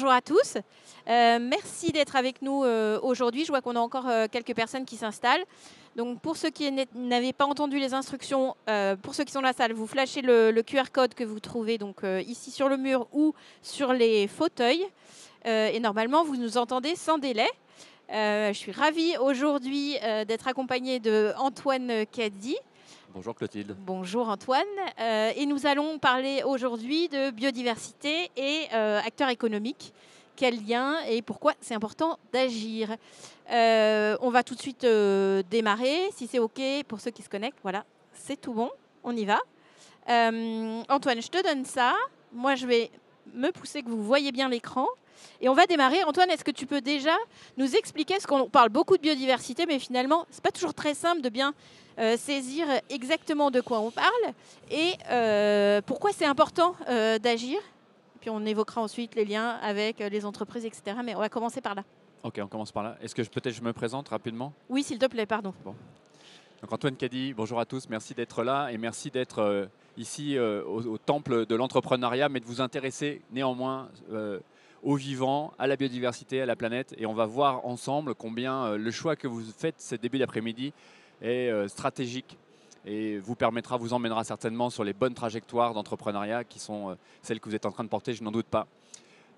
bonjour à tous. Merci d'être avec nous aujourd'hui. Je vois qu'on a encore quelques personnes qui s'installent. Donc pour ceux qui n'avaient pas entendu les instructions, pour ceux qui sont dans la salle, vous flashez le QR code que vous trouvez donc, ici sur le mur ou sur les fauteuils. Et normalement, vous nous entendez sans délai. Je suis ravie aujourd'hui d'être accompagnée de Antoine Cady. Bonjour Clotilde. Bonjour Antoine. Et nous allons parler aujourd'hui de biodiversité et acteurs économiques. Quel lien et pourquoi c'est important d'agir. On va tout de suite démarrer, si c'est OK pour ceux qui se connectent. Voilà, c'est tout bon, on y va. Antoine, je te donne ça. Moi, je vais me pousser que vous voyez bien l'écran. Et on va démarrer. Antoine, est-ce que tu peux déjà nous expliquer, parce qu'on parle beaucoup de biodiversité, mais finalement, ce n'est pas toujours très simple de bien saisir exactement de quoi on parle et pourquoi c'est important d'agir. Puis on évoquera ensuite les liens avec les entreprises, etc. Mais on va commencer par là. Ok, on commence par là. Est-ce que peut-être je me présente rapidement? Oui, s'il te plaît, pardon. Bon. Donc Antoine Cady, bonjour à tous, merci d'être là et merci d'être ici au temple de l'entrepreneuriat, mais de vous intéresser néanmoins au vivant, à la biodiversité, à la planète. Et on va voir ensemble combien le choix que vous faites ce début d'après-midi est stratégique et vous emmènera certainement sur les bonnes trajectoires d'entrepreneuriat qui sont celles que vous êtes en train de porter, je n'en doute pas.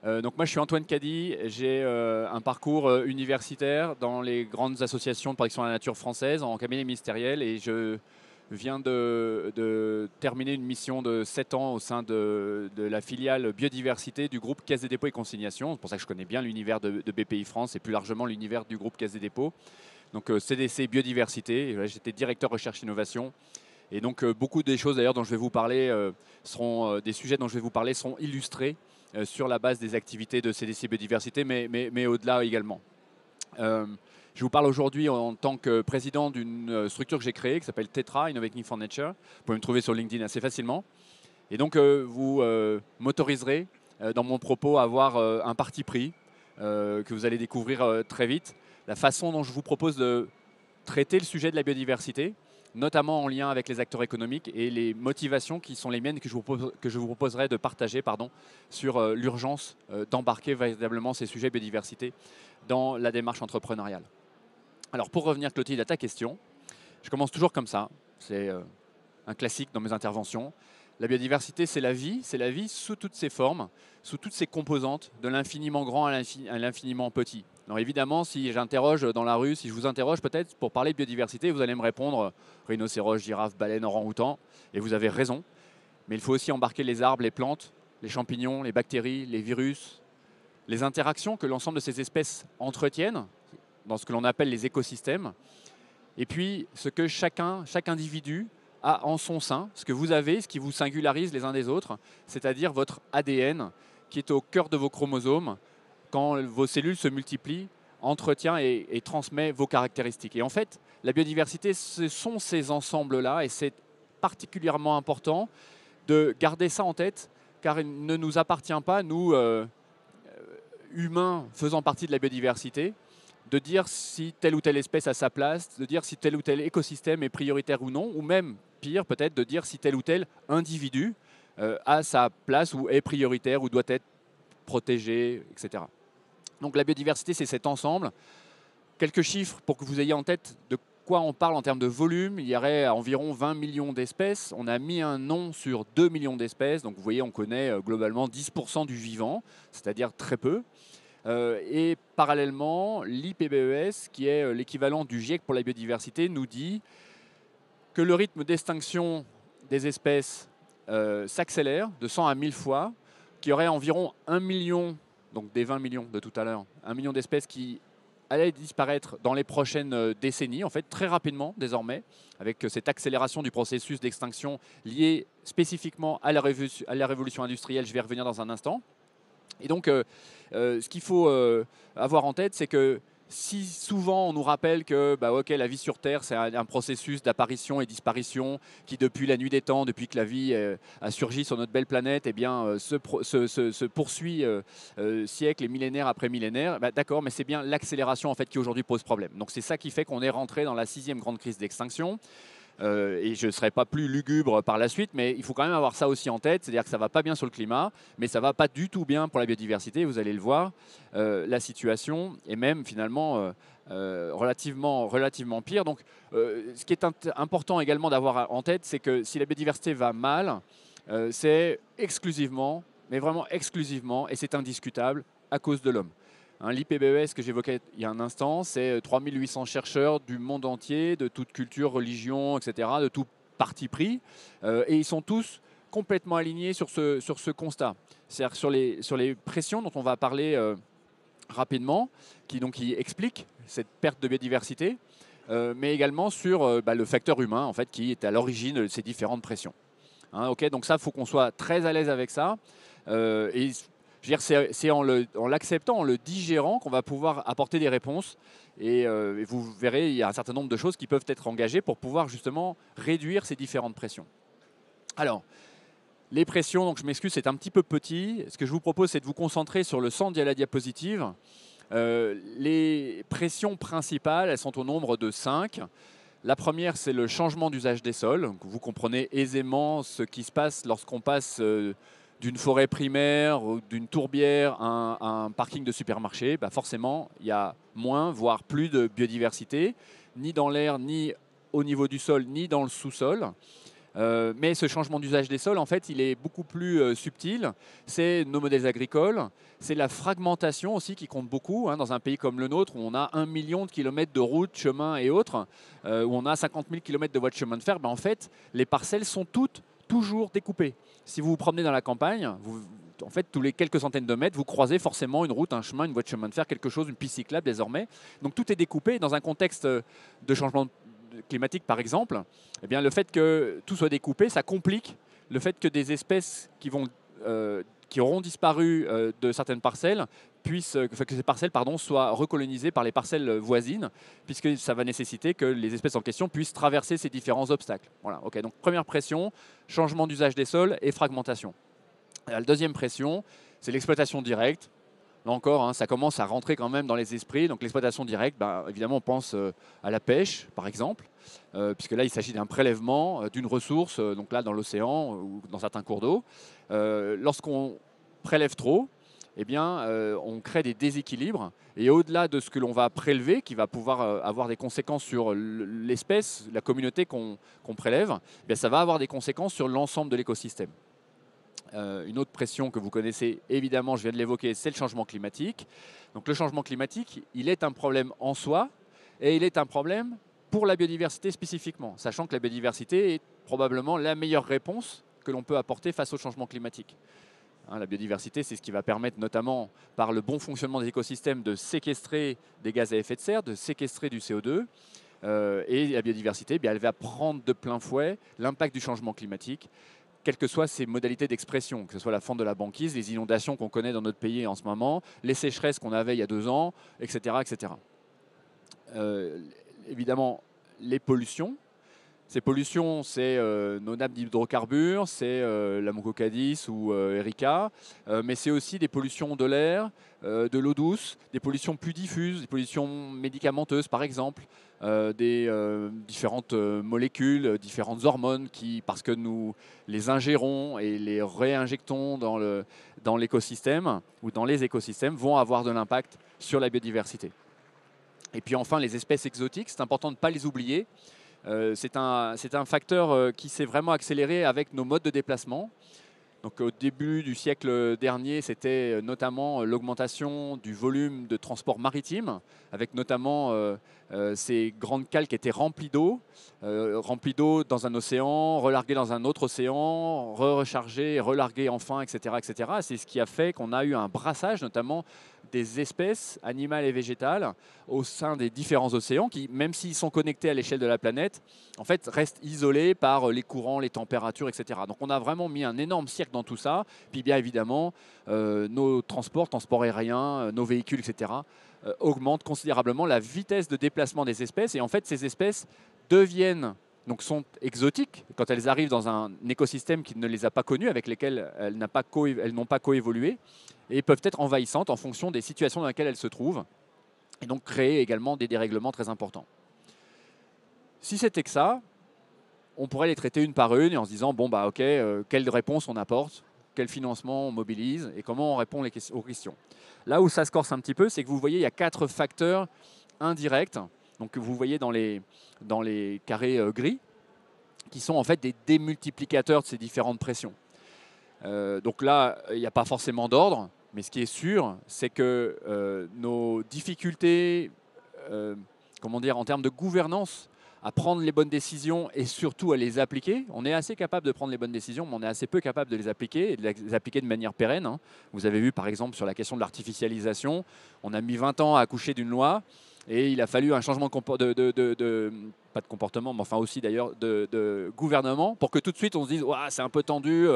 Donc moi je suis Antoine Cady, j'ai un parcours universitaire dans les grandes associations de protection de la nature françaises en cabinet ministériel et je viens de terminer une mission de 7 ans au sein de la filiale biodiversité du groupe Caisse des dépôts et consignations. C'est pour ça que je connais bien l'univers de BPI France et plus largement l'univers du groupe Caisse des dépôts. Donc CDC biodiversité, j'étais directeur recherche innovation. Et donc beaucoup des choses d'ailleurs dont je vais vous parler des sujets dont je vais vous parler seront illustrés sur la base des activités de CDC biodiversité, mais au-delà également. Je vous parle aujourd'hui en tant que président d'une structure que j'ai créée qui s'appelle Tetra, Innovating for Nature. Vous pouvez me trouver sur LinkedIn assez facilement. Et donc vous m'autoriserez dans mon propos à avoir un parti pris que vous allez découvrir très vite. La façon dont je vous propose de traiter le sujet de la biodiversité, notamment en lien avec les acteurs économiques et les motivations qui sont les miennes que je vous proposerai de partager sur l'urgence d'embarquer véritablement ces sujets biodiversité dans la démarche entrepreneuriale. Alors pour revenir Clotilde à ta question, je commence toujours comme ça, c'est un classique dans mes interventions. La biodiversité, c'est la vie sous toutes ses formes, sous toutes ses composantes, de l'infiniment grand à l'infiniment petit. Alors évidemment, si j'interroge dans la rue, si je vous interroge peut-être pour parler de biodiversité, vous allez me répondre rhinocéros, girafe, baleine, orang-outan, et vous avez raison. Mais il faut aussi embarquer les arbres, les plantes, les champignons, les bactéries, les virus, les interactions que l'ensemble de ces espèces entretiennent dans ce que l'on appelle les écosystèmes, et puis ce que chaque individu a en son sein, ce que vous avez, ce qui vous singularise les uns des autres, c'est-à-dire votre ADN qui est au cœur de vos chromosomes, quand vos cellules se multiplient, entretient et transmet vos caractéristiques. Et en fait, la biodiversité, ce sont ces ensembles-là, et c'est particulièrement important de garder ça en tête, car il ne nous appartient pas, nous, humains faisant partie de la biodiversité, de dire si telle ou telle espèce a sa place, de dire si tel ou tel écosystème est prioritaire ou non, ou même, pire peut-être, de dire si tel ou tel individu a sa place ou est prioritaire ou doit être protégé, etc. Donc la biodiversité, c'est cet ensemble. Quelques chiffres pour que vous ayez en tête de quoi on parle en termes de volume. Il y aurait environ 20 millions d'espèces. On a mis un nom sur 2 millions d'espèces. Donc vous voyez, on connaît globalement 10% du vivant, c'est-à-dire très peu. Et parallèlement, l'IPBES, qui est l'équivalent du GIEC pour la biodiversité, nous dit que le rythme d'extinction des espèces s'accélère de 100 à 1000 fois, qu'il y aurait environ 1 million, donc des 20 millions de tout à l'heure, 1 million d'espèces qui allaient disparaître dans les prochaines décennies, en fait très rapidement désormais, avec cette accélération du processus d'extinction liée spécifiquement à la révolution industrielle. Je vais y revenir dans un instant. Et donc, ce qu'il faut avoir en tête, c'est que si souvent on nous rappelle que la vie sur Terre, c'est un processus d'apparition et disparition qui, depuis la nuit des temps, depuis que la vie a surgi sur notre belle planète, se poursuit siècles et millénaires après millénaires, d'accord, mais c'est bien l'accélération en fait, qui aujourd'hui pose problème. Donc c'est ça qui fait qu'on est rentré dans la 6e grande crise d'extinction. et je ne serai pas plus lugubre par la suite, mais il faut quand même avoir ça aussi en tête, c'est-à-dire que ça ne va pas bien sur le climat, mais ça ne va pas du tout bien pour la biodiversité, vous allez le voir, la situation est même finalement relativement pire. Donc ce qui est important également d'avoir en tête, c'est que si la biodiversité va mal, c'est exclusivement, mais vraiment exclusivement, et c'est indiscutable, à cause de l'homme. L'IPBES que j'évoquais il y a un instant, c'est 3800 chercheurs du monde entier, de toute culture, religion, etc., de tout parti pris, et ils sont tous complètement alignés sur ce constat. C'est-à-dire sur les pressions dont on va parler rapidement, qui expliquent cette perte de biodiversité, mais également sur le facteur humain en fait, qui est à l'origine de ces différentes pressions. Donc ça, il faut qu'on soit très à l'aise avec ça. Et je veux dire, c'est en l'acceptant, en le digérant qu'on va pouvoir apporter des réponses. Et vous verrez, il y a un certain nombre de choses qui peuvent être engagées pour pouvoir justement réduire ces différentes pressions. Alors, les pressions, donc je m'excuse, c'est un petit peu petit. Ce que je vous propose, c'est de vous concentrer sur le centre de la diapositive. Les pressions principales, elles sont au nombre de 5. La première, c'est le changement d'usage des sols. Vous comprenez aisément ce qui se passe lorsqu'on passe d'une forêt primaire ou d'une tourbière à un parking de supermarché. Forcément, il y a moins, voire plus de biodiversité, ni dans l'air, ni au niveau du sol, ni dans le sous-sol. Mais ce changement d'usage des sols, en fait, il est beaucoup plus subtil. C'est nos modèles agricoles, c'est la fragmentation aussi qui compte beaucoup. Dans un pays comme le nôtre, où on a 1 million de kilomètres de routes, chemins et autres, où on a 50 000 kilomètres de voies de chemin de fer, en fait, les parcelles sont toutes toujours découpées. Si vous vous promenez dans la campagne, en fait, tous les quelques centaines de mètres, vous croisez forcément une route, un chemin, une voie de chemin de fer, quelque chose, une piste cyclable désormais. Donc tout est découpé. Dans un contexte de changement climatique, par exemple, eh bien, le fait que tout soit découpé, ça complique le fait que des espèces qui auront disparu de certaines parcelles que ces parcelles soient recolonisées par les parcelles voisines, puisque ça va nécessiter que les espèces en question puissent traverser ces différents obstacles. Voilà, ok. Donc première pression, changement d'usage des sols et fragmentation. La deuxième pression, c'est l'exploitation directe. Là encore, ça commence à rentrer quand même dans les esprits. Donc l'exploitation directe, évidemment, on pense à la pêche, par exemple, puisque là, il s'agit d'un prélèvement d'une ressource, donc là, dans l'océan ou dans certains cours d'eau. Lorsqu'on prélève trop, eh bien, on crée des déséquilibres. Et au-delà de ce que l'on va prélever, qui va pouvoir avoir des conséquences sur l'espèce, la communauté qu'on prélève, eh bien, ça va avoir des conséquences sur l'ensemble de l'écosystème. Une autre pression que vous connaissez évidemment, je viens de l'évoquer, c'est le changement climatique. Donc le changement climatique, il est un problème en soi et il est un problème pour la biodiversité spécifiquement, sachant que la biodiversité est probablement la meilleure réponse que l'on peut apporter face au changement climatique. La biodiversité, c'est ce qui va permettre notamment par le bon fonctionnement des écosystèmes de séquestrer des gaz à effet de serre, de séquestrer du CO2. Et la biodiversité, elle va prendre de plein fouet l'impact du changement climatique, quelles que soient ses modalités d'expression, que ce soit la fente de la banquise, les inondations qu'on connaît dans notre pays en ce moment, les sécheresses qu'on avait il y a 2 ans, etc. etc. Évidemment, les pollutions. Ces pollutions, c'est nos nappes d'hydrocarbures, c'est la Mucocadis ou Erika, mais c'est aussi des pollutions de l'air, de l'eau douce, des pollutions plus diffuses, des pollutions médicamenteuses par exemple, des différentes molécules, différentes hormones qui, parce que nous les ingérons et les réinjectons dans l'écosystème ou dans les écosystèmes, vont avoir de l'impact sur la biodiversité. Et puis enfin, les espèces exotiques, c'est important de ne pas les oublier. C'est un facteur qui s'est vraiment accéléré avec nos modes de déplacement. Donc, au début du siècle dernier, c'était notamment l'augmentation du volume de transport maritime, avec notamment ces grandes cales qui étaient remplies d'eau dans un océan, relarguées dans un autre océan, rechargées, relarguées enfin, etc. etc. C'est ce qui a fait qu'on a eu un brassage, notamment des espèces animales et végétales au sein des différents océans qui, même s'ils sont connectés à l'échelle de la planète, en fait, restent isolés par les courants, les températures, etc. Donc on a vraiment mis un énorme cirque dans tout ça. Puis bien évidemment, nos transports aériens, nos véhicules, etc., augmentent considérablement la vitesse de déplacement des espèces. Et en fait, ces espèces sont exotiques quand elles arrivent dans un écosystème qui ne les a pas connues, avec lesquels elles n'ont pas coévolué, et peuvent être envahissantes en fonction des situations dans lesquelles elles se trouvent, et donc créer également des dérèglements très importants. Si c'était que ça, on pourrait les traiter une par une et en se disant, bon, bah, ok, quelle réponse on apporte, quel financement on mobilise et comment on répond aux questions. Là où ça se corse un petit peu, c'est que vous voyez, il y a 4 facteurs indirects, donc que vous voyez dans les carrés gris, qui sont en fait des démultiplicateurs de ces différentes pressions. Donc là, il n'y a pas forcément d'ordre, mais ce qui est sûr, c'est que nos difficultés, comment dire, en termes de gouvernance, à prendre les bonnes décisions et surtout à les appliquer. On est assez capable de prendre les bonnes décisions, mais on est assez peu capable de les appliquer et de les appliquer de manière pérenne, hein. Vous avez vu par exemple sur la question de l'artificialisation, on a mis 20 ans à accoucher d'une loi et il a fallu un changement pas de comportement, mais enfin aussi d'ailleurs de gouvernement pour que tout de suite on se dise ouah, c'est un peu tendu,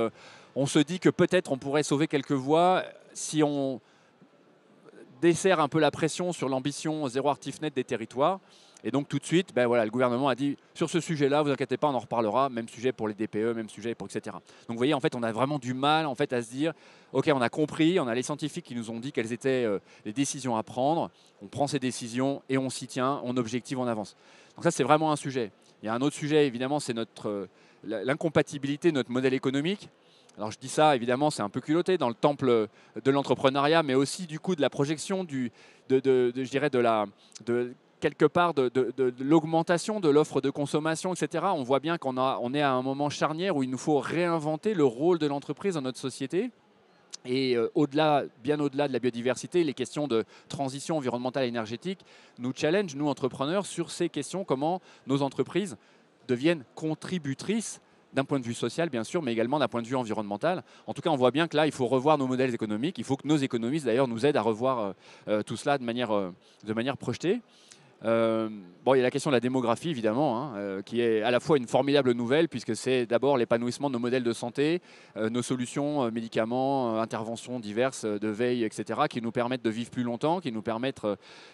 on se dit que peut-être on pourrait sauver quelques voies si on dessert un peu la pression sur l'ambition zéro artif net des territoires. Et donc tout de suite, ben voilà, le gouvernement a dit sur ce sujet-là, vous inquiétez pas, on en reparlera, même sujet pour les DPE, même sujet pour etc. Donc vous voyez, en fait, on a vraiment du mal en fait, à se dire, ok, on a compris, on a les scientifiques qui nous ont dit quelles étaient les décisions à prendre, on prend ces décisions et on s'y tient, on objective, on avance. Donc ça, c'est vraiment un sujet. Il y a un autre sujet, évidemment, c'est l'incompatibilité de notre modèle économique. Alors je dis ça, évidemment, c'est un peu culotté dans le temple de l'entrepreneuriat, mais aussi du coup de la projection, je dirais quelque part de l'augmentation de l'offre de consommation, etc. On voit bien on est à un moment charnière où il nous faut réinventer le rôle de l'entreprise dans notre société. Et bien au-delà de la biodiversité, les questions de transition environnementale et énergétique nous challengent, nous entrepreneurs, sur ces questions, comment nos entreprises deviennent contributrices d'un point de vue social, bien sûr, mais également d'un point de vue environnemental. En tout cas, on voit bien que là, il faut revoir nos modèles économiques. Il faut que nos économistes, d'ailleurs, nous aident à revoir tout cela de manière projetée. Bon, il y a la question de la démographie, évidemment, hein, qui est à la fois une formidable nouvelle, puisque c'est d'abord l'épanouissement de nos modèles de santé, nos solutions, médicaments, interventions diverses de veille, etc., qui nous permettent de vivre plus longtemps, qui nous permettent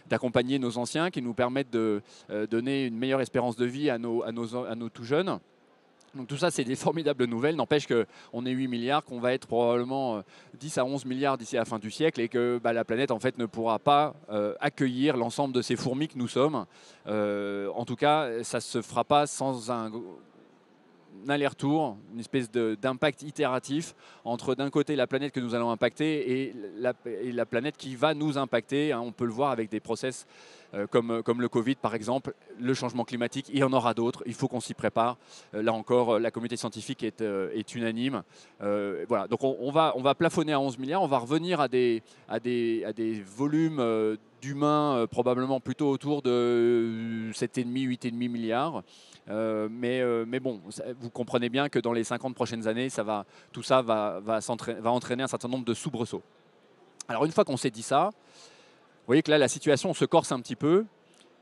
d'accompagner nos anciens, qui nous permettent de donner une meilleure espérance de vie à nos tout jeunes. Donc tout ça, c'est des formidables nouvelles. N'empêche qu'on est 8 milliards, qu'on va être probablement 10 à 11 milliards d'ici à la fin du siècle et que la planète en fait, ne pourra pas accueillir l'ensemble de ces fourmis que nous sommes. En tout cas, ça ne se fera pas sans un aller-retour, une espèce d'impact itératif entre d'un côté la planète que nous allons impacter et la planète qui va nous impacter. Hein. On peut le voir avec des process comme le Covid par exemple, le changement climatique, il y en aura d'autres, il faut qu'on s'y prépare. Là encore, la communauté scientifique est unanime. Voilà. Donc on va plafonner à 11 milliards, on va revenir à des volumes d'humains probablement plutôt autour de 7,5, 8,5 milliards. Mais bon, vous comprenez bien que dans les 50 prochaines années, tout ça va entraîner un certain nombre de soubresauts. Alors une fois qu'on s'est dit ça, vous voyez que là, la situation se corse un petit peu.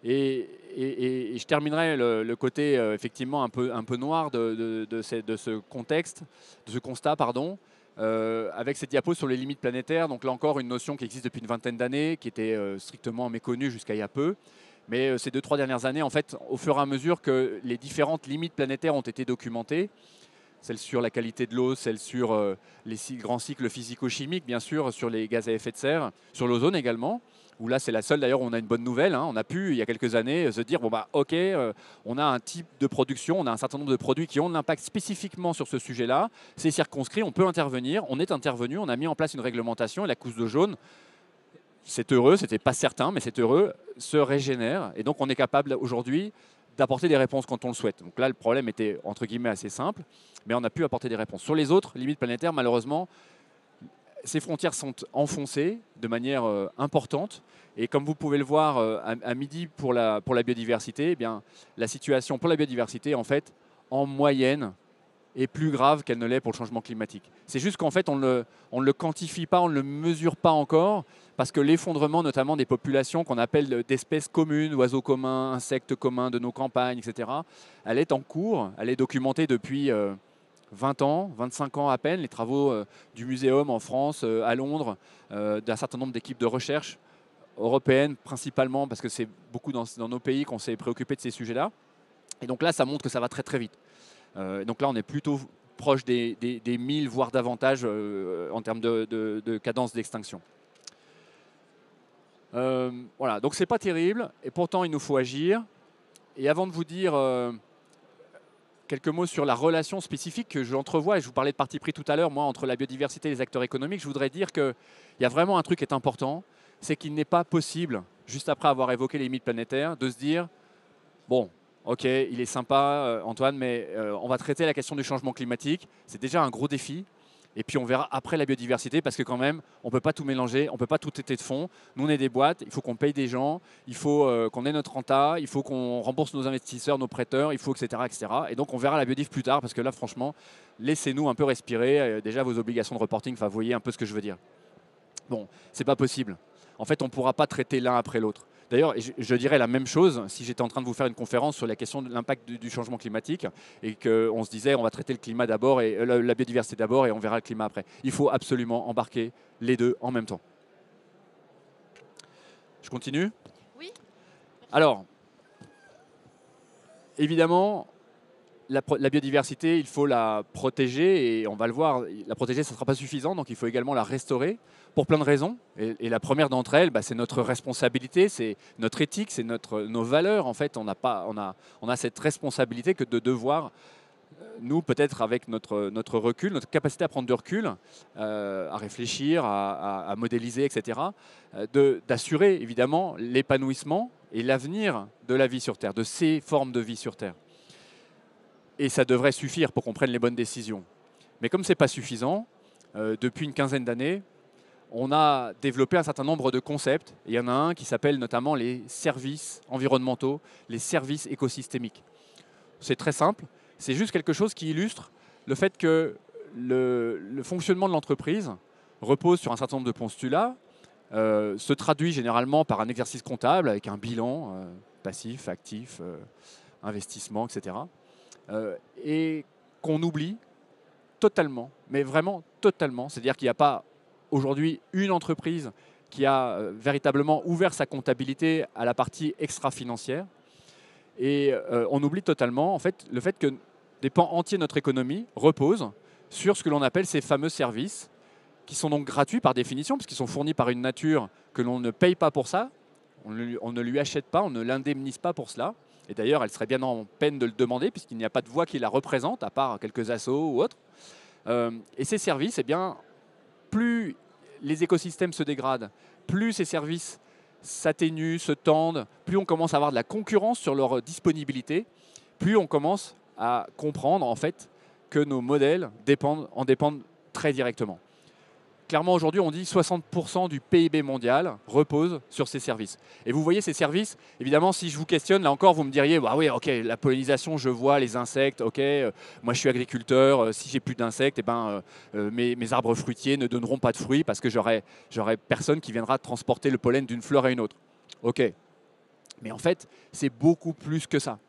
Et je terminerai le côté effectivement un peu noir de ce contexte, de ce constat, pardon, avec cette diapo sur les limites planétaires. Donc là encore, une notion qui existe depuis une vingtaine d'années, qui était strictement méconnue jusqu'à il y a peu. Mais ces 2-3 dernières années, en fait, au fur et à mesure que les différentes limites planétaires ont été documentées, celle sur la qualité de l'eau, celle sur les grands cycles physico-chimiques, bien sûr, sur les gaz à effet de serre, sur l'ozone également, où là c'est la seule d'ailleurs où on a une bonne nouvelle. Hein. On a pu, il y a quelques années, se dire, bon bah ok, on a un type de production, on a un certain nombre de produits qui ont de l'impact spécifiquement sur ce sujet-là, c'est circonscrit, on peut intervenir, on est intervenu, on a mis en place une réglementation et la couche de jaune, c'est heureux, c'était pas certain, mais c'est heureux, se régénère. Et donc on est capable aujourd'hui d'apporter des réponses quand on le souhaite. Donc là, le problème était entre guillemets assez simple, mais on a pu apporter des réponses. Sur les autres limites planétaires, malheureusement, ces frontières sont enfoncées de manière importante. Et comme vous pouvez le voir à midi pour la biodiversité, eh bien, la situation pour la biodiversité, en fait, en moyenne, est plus grave qu'elle ne l'est pour le changement climatique. C'est juste qu'en fait, on ne le quantifie pas, on ne le mesure pas encore, parce que l'effondrement notamment des populations qu'on appelle d'espèces communes, oiseaux communs, insectes communs de nos campagnes, etc., elle est en cours, elle est documentée depuis 20 ans, 25 ans à peine, les travaux du Muséum en France, à Londres, d'un certain nombre d'équipes de recherche européennes principalement, parce que c'est beaucoup dans nos pays qu'on s'est préoccupé de ces sujets-là. Et donc là, ça montre que ça va très très vite. Donc là, on est plutôt proche des 1000, voire davantage en termes de cadence d'extinction. Voilà, donc c'est pas terrible, et pourtant il nous faut agir. Et avant de vous dire quelques mots sur la relation spécifique que j'entrevois, et je vous parlais de parti pris tout à l'heure, moi, entre la biodiversité et les acteurs économiques. Je voudrais dire qu'il y a vraiment un truc qui est important, c'est qu'il n'est pas possible, juste après avoir évoqué les limites planétaires, de se dire, bon, ok, il est sympa, Antoine, mais on va traiter la question du changement climatique. C'est déjà un gros défi. Et puis on verra après la biodiversité, parce que quand même, on ne peut pas tout mélanger, on ne peut pas tout traiter de fond. Nous, on est des boîtes, il faut qu'on paye des gens, il faut qu'on ait notre renta, il faut qu'on rembourse nos investisseurs, nos prêteurs, il faut, etc., etc. Et donc on verra la biodiv plus tard, parce que là, franchement, laissez-nous un peu respirer. Déjà, vos obligations de reporting, enfin, vous voyez un peu ce que je veux dire. Bon, c'est pas possible. En fait, on ne pourra pas traiter l'un après l'autre. D'ailleurs, je dirais la même chose si j'étais en train de vous faire une conférence sur la question de l'impact du changement climatique et qu'on se disait on va traiter le climat d'abord et la biodiversité d'abord et on verra le climat après. Il faut absolument embarquer les deux en même temps. Je continue ? Oui. Alors, évidemment, la biodiversité, il faut la protéger et on va le voir, la protéger, ça ne sera pas suffisant, donc il faut également la restaurer pour plein de raisons. Et la première d'entre elles, c'est notre responsabilité, c'est notre éthique, c'est nos valeurs. En fait, on a cette responsabilité que de devoir, nous, peut-être avec notre recul, notre capacité à prendre du recul, à réfléchir, à modéliser, etc., d'assurer évidemment l'épanouissement et l'avenir de la vie sur Terre, de ces formes de vie sur Terre. Et ça devrait suffire pour qu'on prenne les bonnes décisions. Mais comme ce n'est pas suffisant, depuis une quinzaine d'années, on a développé un certain nombre de concepts. Il y en a un qui s'appelle notamment les services environnementaux, les services écosystémiques. C'est très simple, c'est juste quelque chose qui illustre le fait que le fonctionnement de l'entreprise repose sur un certain nombre de postulats, se traduit généralement par un exercice comptable avec un bilan passif, actif, investissement, etc. Et qu'on oublie totalement, mais vraiment totalement. C'est-à-dire qu'il n'y a pas aujourd'hui une entreprise qui a véritablement ouvert sa comptabilité à la partie extra-financière. Et on oublie totalement en fait, le fait que des pans entiers de notre économie reposent sur ce que l'on appelle ces fameux services, qui sont donc gratuits par définition, puisqu'ils sont fournis par une nature que l'on ne paye pas pour ça, on ne lui achète pas, on ne l'indemnise pas pour cela. Et d'ailleurs, elle serait bien en peine de le demander, puisqu'il n'y a pas de voix qui la représente, à part quelques assos ou autres. Et ces services, eh bien, plus les écosystèmes se dégradent, plus ces services s'atténuent, se tendent, plus on commence à avoir de la concurrence sur leur disponibilité, plus on commence à comprendre en fait que nos modèles en dépendent très directement. Clairement, aujourd'hui, on dit 60% du PIB mondial repose sur ces services. Et vous voyez ces services, évidemment, si je vous questionne, là encore, vous me diriez, bah oui, ok, la pollinisation, je vois les insectes, ok, moi je suis agriculteur, si j'ai plus d'insectes, eh ben, mes arbres fruitiers ne donneront pas de fruits parce que j'aurai personne qui viendra transporter le pollen d'une fleur à une autre. Ok. Mais en fait, c'est beaucoup plus que ça.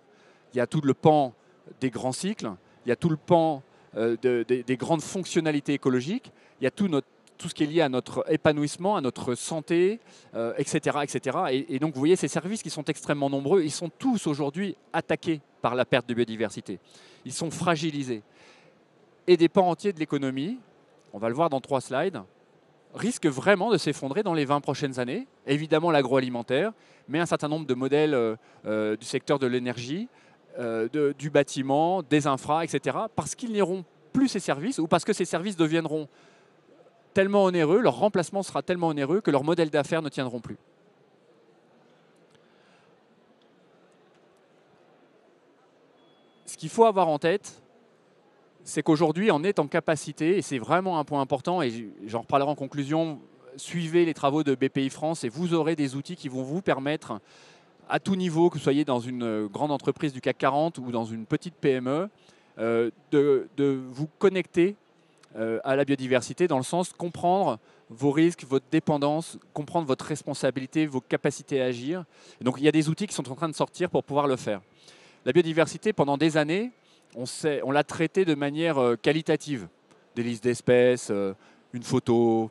Il y a tout le pan des grands cycles, il y a tout le pan des grandes fonctionnalités écologiques, il y a tout ce qui est lié à notre épanouissement, à notre santé, etc. etc. Et donc, vous voyez, ces services qui sont extrêmement nombreux, ils sont tous aujourd'hui attaqués par la perte de biodiversité. Ils sont fragilisés. Et des pans entiers de l'économie, on va le voir dans 3 slides, risquent vraiment de s'effondrer dans les 20 prochaines années. Évidemment, l'agroalimentaire, mais un certain nombre de modèles du secteur de l'énergie, du bâtiment, des infras, etc. Parce qu'ils n'auront plus ces services ou parce que ces services deviendront tellement onéreux, leur remplacement sera tellement onéreux que leurs modèles d'affaires ne tiendront plus. Ce qu'il faut avoir en tête, c'est qu'aujourd'hui, on est en capacité, et c'est vraiment un point important, et j'en reparlerai en conclusion, suivez les travaux de BPI France et vous aurez des outils qui vont vous permettre, à tout niveau, que vous soyez dans une grande entreprise du CAC 40 ou dans une petite PME, de vous connecter à la biodiversité, dans le sens comprendre vos risques, votre dépendance, comprendre votre responsabilité, vos capacités à agir. Et donc il y a des outils qui sont en train de sortir pour pouvoir le faire. La biodiversité, pendant des années, on l'a traitée de manière qualitative. Des listes d'espèces, une photo,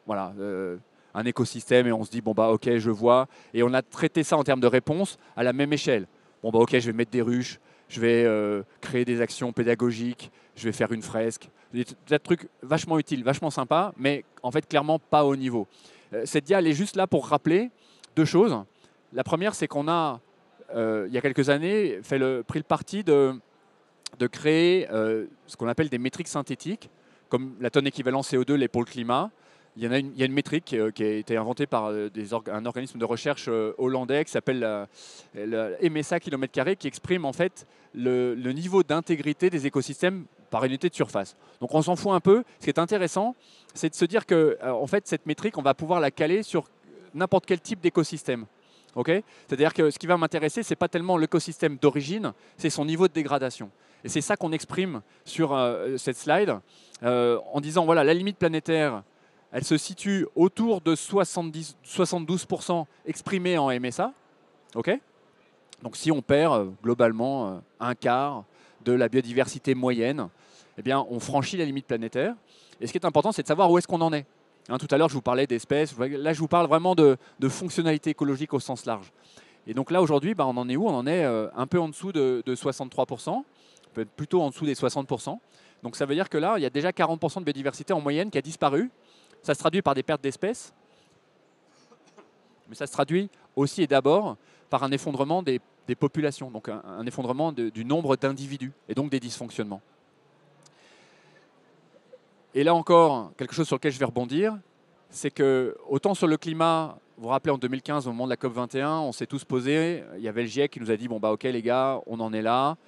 voilà, un écosystème, et on se dit, bon bah ok, je vois. Et on a traité ça en termes de réponse à la même échelle. Bon bah ok, je vais mettre des ruches, je vais créer des actions pédagogiques, je vais faire une fresque. Des trucs vachement utiles, vachement sympas, mais en fait clairement pas au niveau. Cette dia, elle est juste là pour rappeler 2 choses. La première, c'est qu'on a, il y a quelques années, pris le parti de de créer ce qu'on appelle des métriques synthétiques, comme la tonne équivalent CO2, les pôles climat. Il y a une métrique qui a été inventée par un organisme de recherche hollandais qui s'appelle la MSA km², qui exprime en fait le niveau d'intégrité des écosystèmes par unité de surface. Donc on s'en fout un peu. Ce qui est intéressant, c'est de se dire que en fait, cette métrique, on va pouvoir la caler sur n'importe quel type d'écosystème. Okay, c'est-à-dire que ce qui va m'intéresser, ce n'est pas tellement l'écosystème d'origine, c'est son niveau de dégradation. Et c'est ça qu'on exprime sur cette slide en disant, voilà, la limite planétaire, elle se situe autour de 72% exprimée en MSA. Okay, donc si on perd globalement un quart de la biodiversité moyenne, eh bien, on franchit la limite planétaire. Et ce qui est important, c'est de savoir où est-ce qu'on en est. Hein, tout à l'heure, je vous parlais d'espèces. Là, je vous parle vraiment de fonctionnalité écologique au sens large. Et donc là, aujourd'hui, on en est où? On en est un peu en dessous de 63%, peut-être plutôt en dessous des 60%. Donc ça veut dire que là, il y a déjà 40% de biodiversité en moyenne qui a disparu. Ça se traduit par des pertes d'espèces, mais ça se traduit aussi et d'abord par un effondrement des populations, donc un effondrement du nombre d'individus et donc des dysfonctionnements. Et là encore, quelque chose sur lequel je vais rebondir, c'est que autant sur le climat, vous vous rappelez en 2015, au moment de la COP21, on s'est tous posés, il y avait le GIEC qui nous a dit, bon bah ok les gars, on en est là.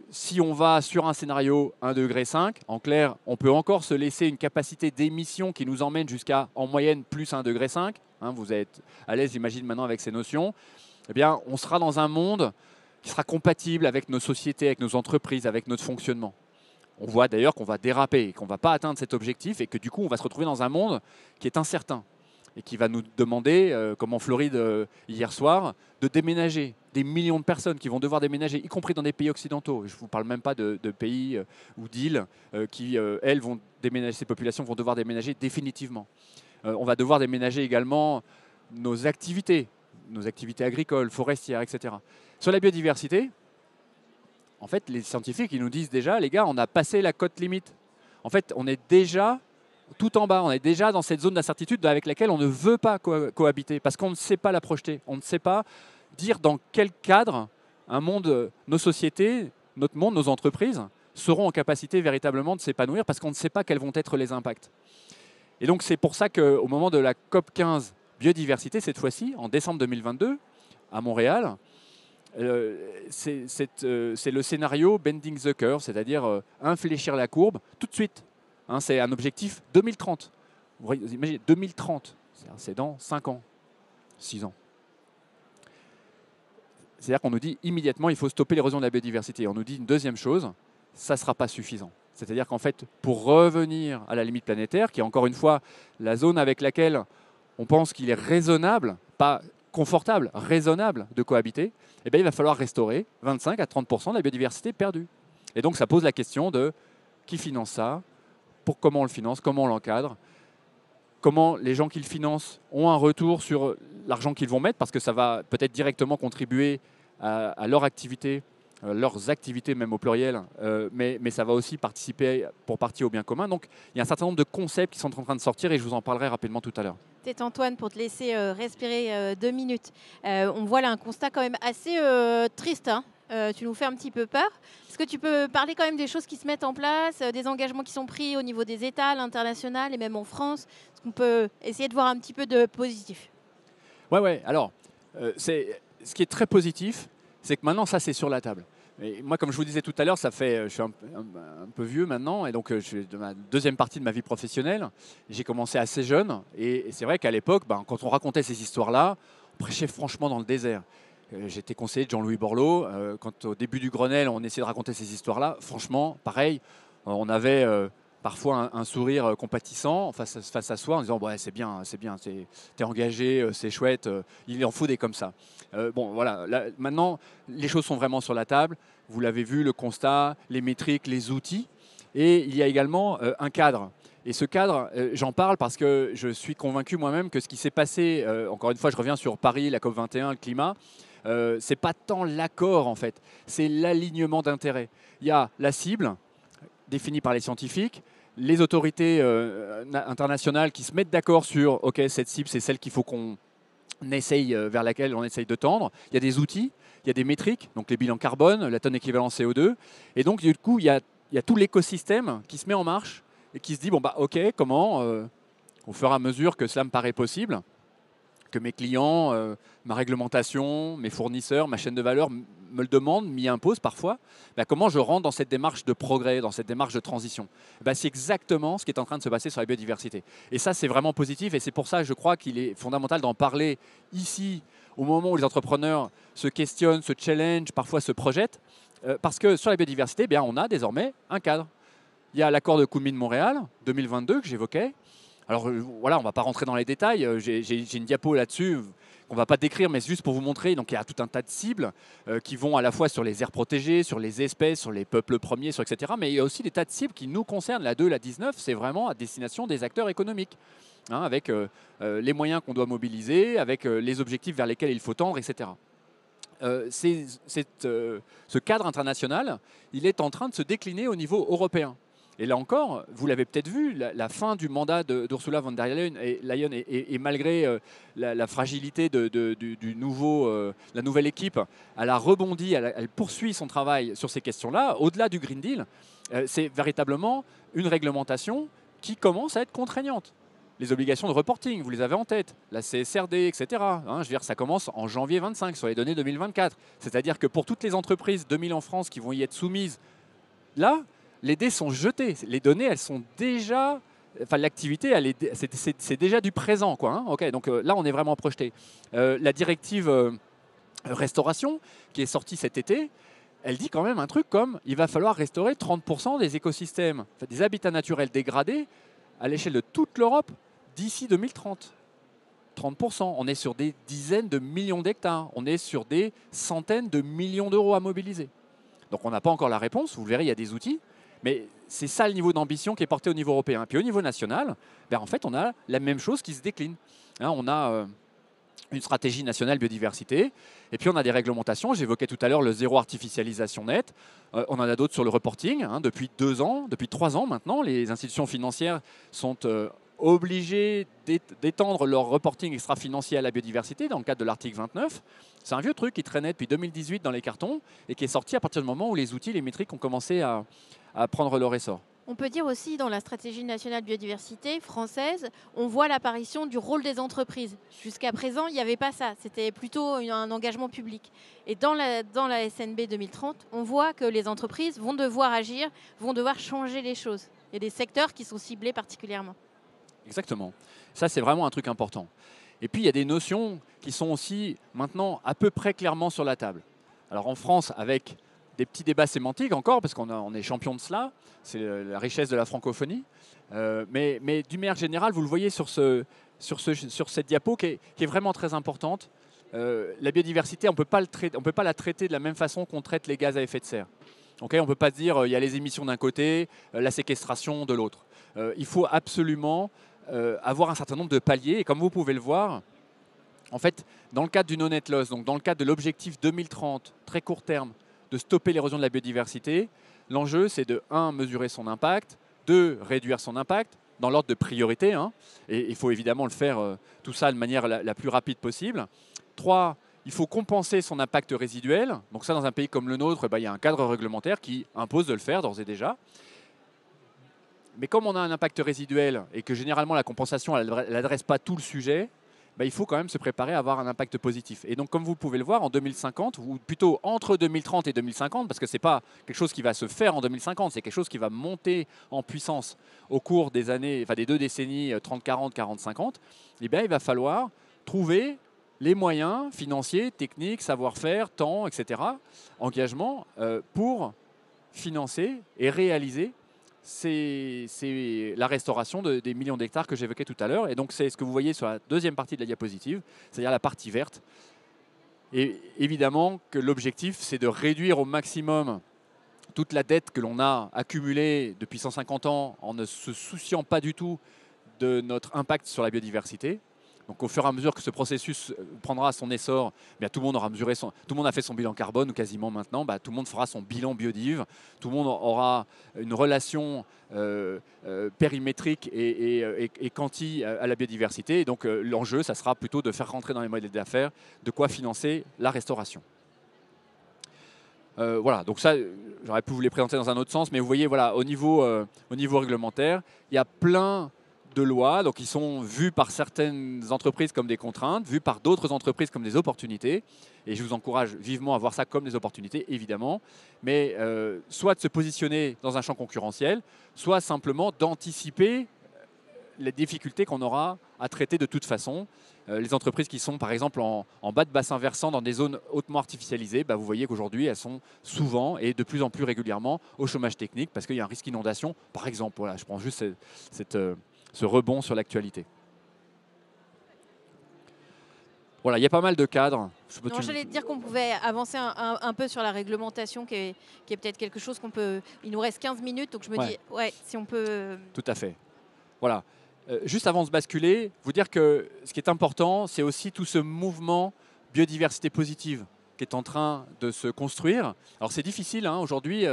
Si on va sur un scénario 1,5 degré, en clair, on peut encore se laisser une capacité d'émission qui nous emmène jusqu'à, en moyenne, plus 1,5 degré. Hein, vous êtes à l'aise, j'imagine, maintenant avec ces notions. Eh bien, on sera dans un monde qui sera compatible avec nos sociétés, avec nos entreprises, avec notre fonctionnement. On voit d'ailleurs qu'on va déraper, qu'on ne va pas atteindre cet objectif et que du coup, on va se retrouver dans un monde qui est incertain et qui va nous demander, comme en Floride hier soir, de déménager. Des millions de personnes qui vont devoir déménager, y compris dans des pays occidentaux. Je ne vous parle même pas de pays ou d'îles qui, elles, vont déménager, ces populations vont devoir déménager définitivement. On va devoir déménager également nos activités agricoles, forestières, etc. Sur la biodiversité, en fait, les scientifiques, ils nous disent déjà, les gars, on a passé la cote limite. En fait, on est déjà tout en bas, on est déjà dans cette zone d'incertitude avec laquelle on ne veut pas cohabiter, parce qu'on ne sait pas la projeter. On ne sait pas dire dans quel cadre un monde, nos sociétés, notre monde, nos entreprises seront en capacité véritablement de s'épanouir, parce qu'on ne sait pas quels vont être les impacts. Et donc, c'est pour ça qu'au moment de la COP15 biodiversité, cette fois-ci, en décembre 2022, à Montréal, c'est le scénario bending the curve, c'est-à-dire infléchir la courbe tout de suite. Hein, c'est un objectif 2030. Vous imaginez, 2030, c'est dans 5 ans, 6 ans. C'est-à-dire qu'on nous dit immédiatement il faut stopper l'érosion de la biodiversité. On nous dit une deuxième chose, ça ne sera pas suffisant. C'est-à-dire qu'en fait, pour revenir à la limite planétaire, qui est encore une fois la zone avec laquelle on pense qu'il est raisonnable, pas confortable, raisonnable de cohabiter, eh bien, il va falloir restaurer 25 à 30% de la biodiversité perdue. Et donc ça pose la question de qui finance ça, comment on le finance, comment on l'encadre, comment les gens qui le financent ont un retour sur l'argent qu'ils vont mettre, parce que ça va peut-être directement contribuer à leur activité, leurs activités même au pluriel, mais ça va aussi participer pour partie au bien commun. Donc il y a un certain nombre de concepts qui sont en train de sortir et je vous en parlerai rapidement tout à l'heure. Peut-être Antoine, pour te laisser respirer 2 minutes. On voit là un constat quand même assez triste, hein. Tu nous fais un petit peu peur. Est-ce que tu peux parler quand même des choses qui se mettent en place, des engagements qui sont pris au niveau des États, à l'international et même en France? Est-ce qu'on peut essayer de voir un petit peu de positif? Ouais. Alors, ce qui est très positif, c'est que maintenant, ça, c'est sur la table. Et moi, comme je vous disais tout à l'heure, je suis un peu vieux maintenant, et donc je suis dans la deuxième partie de ma vie professionnelle. J'ai commencé assez jeune, et c'est vrai qu'à l'époque, quand on racontait ces histoires-là, on prêchait franchement dans le désert. J'étais conseiller de Jean-Louis Borloo. Quand au début du Grenelle, on essayait de raconter ces histoires-là, franchement, pareil, on avait parfois un sourire compatissant face à soi en disant ouais, c'est bien, t'es engagé, c'est chouette, il en faut des comme ça. Bon, voilà, là, maintenant, les choses sont vraiment sur la table. Vous l'avez vu, le constat, les métriques, les outils. Et il y a également un cadre. Et ce cadre, j'en parle parce que je suis convaincu moi-même que ce qui s'est passé, encore une fois, je reviens sur Paris, la COP21, le climat, c'est pas tant l'accord en fait, c'est l'alignement d'intérêts. Il y a la cible définie par les scientifiques, les autorités internationales qui se mettent d'accord sur ok, cette cible c'est celle qu'il faut qu'on essaye, vers laquelle on essaye de tendre. Il y a des outils il y a des métriques, donc les bilans carbone, la tonne équivalent CO2. Et donc, du coup, il y a tout l'écosystème qui se met en marche et qui se dit, bon, bah, OK, comment, au fur et à mesure que cela me paraît possible, que mes clients, ma réglementation, mes fournisseurs, ma chaîne de valeur me le demandent, m'y imposent parfois, bah, comment je rentre dans cette démarche de progrès, dans cette démarche de transition. Bah, c'est exactement ce qui est en train de se passer sur la biodiversité. Et ça, c'est vraiment positif et c'est pour ça que je crois qu'il est fondamental d'en parler ici, au moment où les entrepreneurs se questionnent, se challengent, parfois se projettent, parce que sur la biodiversité, bien, on a désormais un cadre. Il y a l'accord de Kunming-Montréal 2022 que j'évoquais. Alors voilà, on ne va pas rentrer dans les détails. J'ai une diapo là-dessus qu'on ne va pas décrire, mais c'est juste pour vous montrer. Donc il y a tout un tas de cibles qui vont à la fois sur les aires protégées, sur les espèces, sur les peuples premiers, sur etc. Mais il y a aussi des tas de cibles qui nous concernent. La 2, la 19, c'est vraiment à destination des acteurs économiques, hein, avec les moyens qu'on doit mobiliser, avec les objectifs vers lesquels il faut tendre, etc. Ce cadre international, il est en train de se décliner au niveau européen. Et là encore, vous l'avez peut-être vu, la fin du mandat d'Ursula von der Leyen et malgré la fragilité la nouvelle équipe, elle a rebondi, elle poursuit son travail sur ces questions-là. Au-delà du Green Deal, c'est véritablement une réglementation qui commence à être contraignante. Les obligations de reporting, vous les avez en tête, la CSRD, etc. Hein, je veux dire, ça commence en janvier 25 sur les données 2024. C'est-à-dire que pour toutes les entreprises, 2000 en France, qui vont y être soumises, là, les dés sont jetés. Les données, elles sont déjà... Enfin, l'activité, c'est déjà du présent, quoi. Hein, okay, donc là, on est vraiment projeté. La directive restauration, qui est sortie cet été, elle dit quand même un truc comme il va falloir restaurer 30% des écosystèmes, enfin, des habitats naturels dégradés à l'échelle de toute l'Europe d'ici 2030. 30%. On est sur des dizaines de millions d'hectares. On est sur des centaines de millions d'euros à mobiliser. Donc on n'a pas encore la réponse. Vous le verrez, il y a des outils. Mais c'est ça le niveau d'ambition qui est porté au niveau européen. Puis au niveau national, ben en fait, on a la même chose qui se décline. Hein, on a une stratégie nationale biodiversité, et puis on a des réglementations. J'évoquais tout à l'heure le zéro artificialisation net. On en a d'autres sur le reporting. Hein, depuis 2 ans, depuis 3 ans maintenant, les institutions financières sont obligées d'étendre leur reporting extra-financier à la biodiversité dans le cadre de l'article 29. C'est un vieux truc qui traînait depuis 2018 dans les cartons et qui est sorti à partir du moment où les outils, les métriques ont commencé à prendre leur essor. On peut dire aussi dans la stratégie nationale biodiversité française, on voit l'apparition du rôle des entreprises. Jusqu'à présent, il n'y avait pas ça. C'était plutôt un engagement public. Et dans la SNB 2030, on voit que les entreprises vont devoir agir, vont devoir changer les choses. Il y a des secteurs qui sont ciblés particulièrement. Exactement. Ça, c'est vraiment un truc important. Et puis, il y a des notions qui sont aussi maintenant à peu près clairement sur la table. Alors en France, avec des petits débats sémantiques encore, parce qu'on est champion de cela, c'est la richesse de la francophonie. Mais d'une manière générale, vous le voyez sur cette diapo qui est vraiment très importante. La biodiversité, on ne peut pas la traiter de la même façon qu'on traite les gaz à effet de serre. Okay, on ne peut pas se dire il y a les émissions d'un côté, la séquestration de l'autre. Il faut absolument avoir un certain nombre de paliers. Et comme vous pouvez le voir, en fait, dans le cadre du no-net loss, donc dans le cadre de l'objectif 2030, très court terme, de stopper l'érosion de la biodiversité, l'enjeu, c'est de 1, mesurer son impact, 2, réduire son impact, dans l'ordre de priorité, hein, et il faut évidemment le faire tout ça de manière la plus rapide possible. 3, il faut compenser son impact résiduel. Donc ça, dans un pays comme le nôtre, il y a un cadre réglementaire qui impose de le faire d'ores et déjà. Mais comme on a un impact résiduel et que généralement la compensation, elle n'adresse pas tout le sujet, il faut quand même se préparer à avoir un impact positif. Et donc, comme vous pouvez le voir, en 2050, ou plutôt entre 2030 et 2050, parce que ce n'est pas quelque chose qui va se faire en 2050, c'est quelque chose qui va monter en puissance au cours des années, enfin des 2 décennies 30, 40, 40, 50, eh bien, il va falloir trouver les moyens financiers, techniques, savoir-faire, temps, etc., engagement, pour financer et réaliser c'est la restauration des millions d'hectares que j'évoquais tout à l'heure. Et donc, c'est ce que vous voyez sur la deuxième partie de la diapositive, c'est-à-dire la partie verte. Et évidemment que l'objectif, c'est de réduire au maximum toute la dette que l'on a accumulée depuis 150 ans en ne se souciant pas du tout de notre impact sur la biodiversité. Donc, au fur et à mesure que ce processus prendra son essor, bien, tout le monde a fait son bilan carbone, ou quasiment maintenant, tout le monde fera son bilan biodive, tout le monde aura une relation périmétrique et quanti à la biodiversité. Et donc, l'enjeu, ça sera plutôt de faire rentrer dans les modèles d'affaires de quoi financer la restauration. Voilà, donc ça, j'aurais pu vous les présenter dans un autre sens, mais vous voyez, voilà, au niveau réglementaire, il y a plein de lois, donc qui sont vues par certaines entreprises comme des contraintes, vues par d'autres entreprises comme des opportunités. Et je vous encourage vivement à voir ça comme des opportunités, évidemment. Mais soit de se positionner dans un champ concurrentiel, soit simplement d'anticiper les difficultés qu'on aura à traiter de toute façon. Les entreprises qui sont par exemple en bas de bassin versant dans des zones hautement artificialisées, bah, vous voyez qu'aujourd'hui elles sont souvent et de plus en plus régulièrement au chômage technique parce qu'il y a un risque inondation par exemple. Voilà, je prends juste ce rebond sur l'actualité. Voilà, il y a pas mal de cadres. Non, j'allais te dire qu'on pouvait avancer un peu sur la réglementation, qui est peut-être quelque chose qu'on peut... Il nous reste 15 minutes, donc je me dis, ouais, si on peut... Tout à fait. Voilà. Juste avant de se basculer, vous dire que ce qui est important, c'est aussi tout ce mouvement biodiversité positive qui est en train de se construire. Alors c'est difficile, hein, aujourd'hui,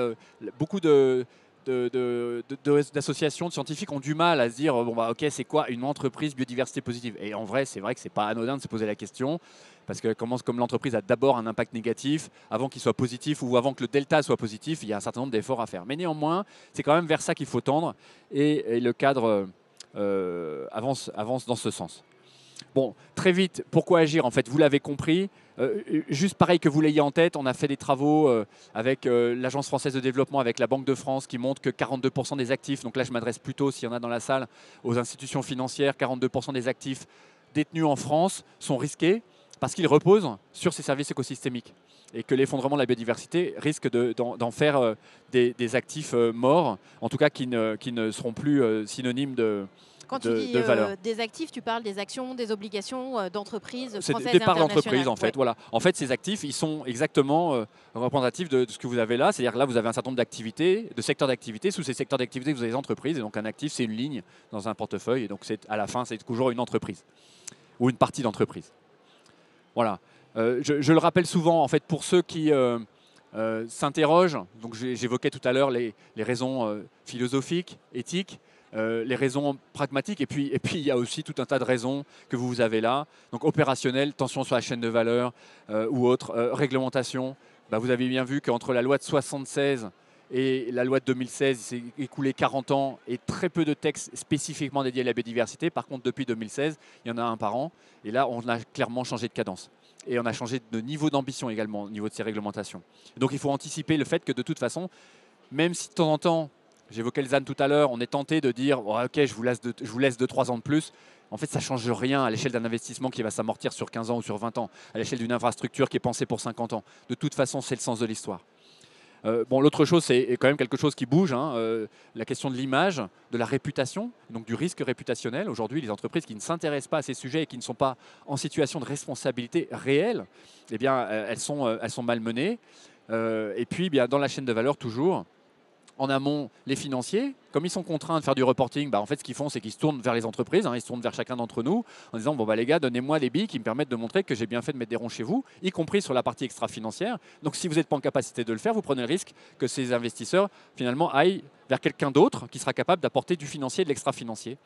beaucoup d'associations, de scientifiques ont du mal à se dire bon bah ok, c'est quoi une entreprise biodiversité positive? Et en vrai, c'est vrai que c'est pas anodin de se poser la question parce que commence comme l'entreprise a d'abord un impact négatif avant qu'il soit positif ou avant que le delta soit positif, il y a un certain nombre d'efforts à faire. Mais néanmoins, c'est quand même vers ça qu'il faut tendre et le cadre avance dans ce sens. Bon, très vite, pourquoi agir? En fait, vous l'avez compris. Juste pareil que vous l'ayez en tête, on a fait des travaux avec l'Agence française de développement, avec la Banque de France, qui montrent que 42% des actifs, donc là je m'adresse plutôt, s'il y en a dans la salle, aux institutions financières, 42% des actifs détenus en France sont risqués parce qu'ils reposent sur ces services écosystémiques et que l'effondrement de la biodiversité risque d'en faire des actifs morts, en tout cas qui ne seront plus synonymes de Quand tu dis des actifs, tu parles des actions, des obligations d'entreprises françaises et internationales. C'est des parts d'entreprise en fait. Ouais. Voilà. En fait, ces actifs, ils sont exactement représentatifs de ce que vous avez là. C'est-à-dire que là, vous avez un certain nombre d'activités, de secteurs d'activité. Sous ces secteurs d'activité, vous avez des entreprises. Et donc, un actif, c'est une ligne dans un portefeuille. Et donc, à la fin, c'est toujours une entreprise ou une partie d'entreprise. Voilà. Je le rappelle souvent, en fait, pour ceux qui s'interrogent. Donc, j'évoquais tout à l'heure les raisons philosophiques, éthiques. Les raisons pragmatiques et puis il y a aussi tout un tas de raisons que vous avez là. Donc opérationnel, tension sur la chaîne de valeur ou autre, réglementation. Bah, vous avez bien vu qu'entre la loi de 76 et la loi de 2016, il s'est écoulé 40 ans et très peu de textes spécifiquement dédiés à la biodiversité. Par contre, depuis 2016, il y en a un par an. Et là, on a clairement changé de cadence. Et on a changé de niveau d'ambition également au niveau de ces réglementations. Donc il faut anticiper le fait que de toute façon, même si de temps en temps, j'évoquais le ZAN tout à l'heure, on est tenté de dire oh, ok, je vous laisse 2-3 ans de plus. En fait, ça ne change rien à l'échelle d'un investissement qui va s'amortir sur 15 ans ou sur 20 ans, à l'échelle d'une infrastructure qui est pensée pour 50 ans. De toute façon, c'est le sens de l'histoire. Bon, l'autre chose, c'est quand même quelque chose qui bouge, hein, la question de l'image, de la réputation, donc du risque réputationnel. Aujourd'hui, les entreprises qui ne s'intéressent pas à ces sujets et qui ne sont pas en situation de responsabilité réelle, eh bien, elles sont malmenées. Et puis, bien, dans la chaîne de valeur, toujours, en amont, les financiers, comme ils sont contraints de faire du reporting, bah en fait, ce qu'ils font, c'est qu'ils se tournent vers les entreprises, hein, ils se tournent vers chacun d'entre nous en disant bon, bah, les gars, donnez-moi les billes qui me permettent de montrer que j'ai bien fait de mettre des ronds chez vous, y compris sur la partie extra-financière. Donc, si vous n'êtes pas en capacité de le faire, vous prenez le risque que ces investisseurs, finalement, aillent vers quelqu'un d'autre qui sera capable d'apporter du financier et de l'extra-financier.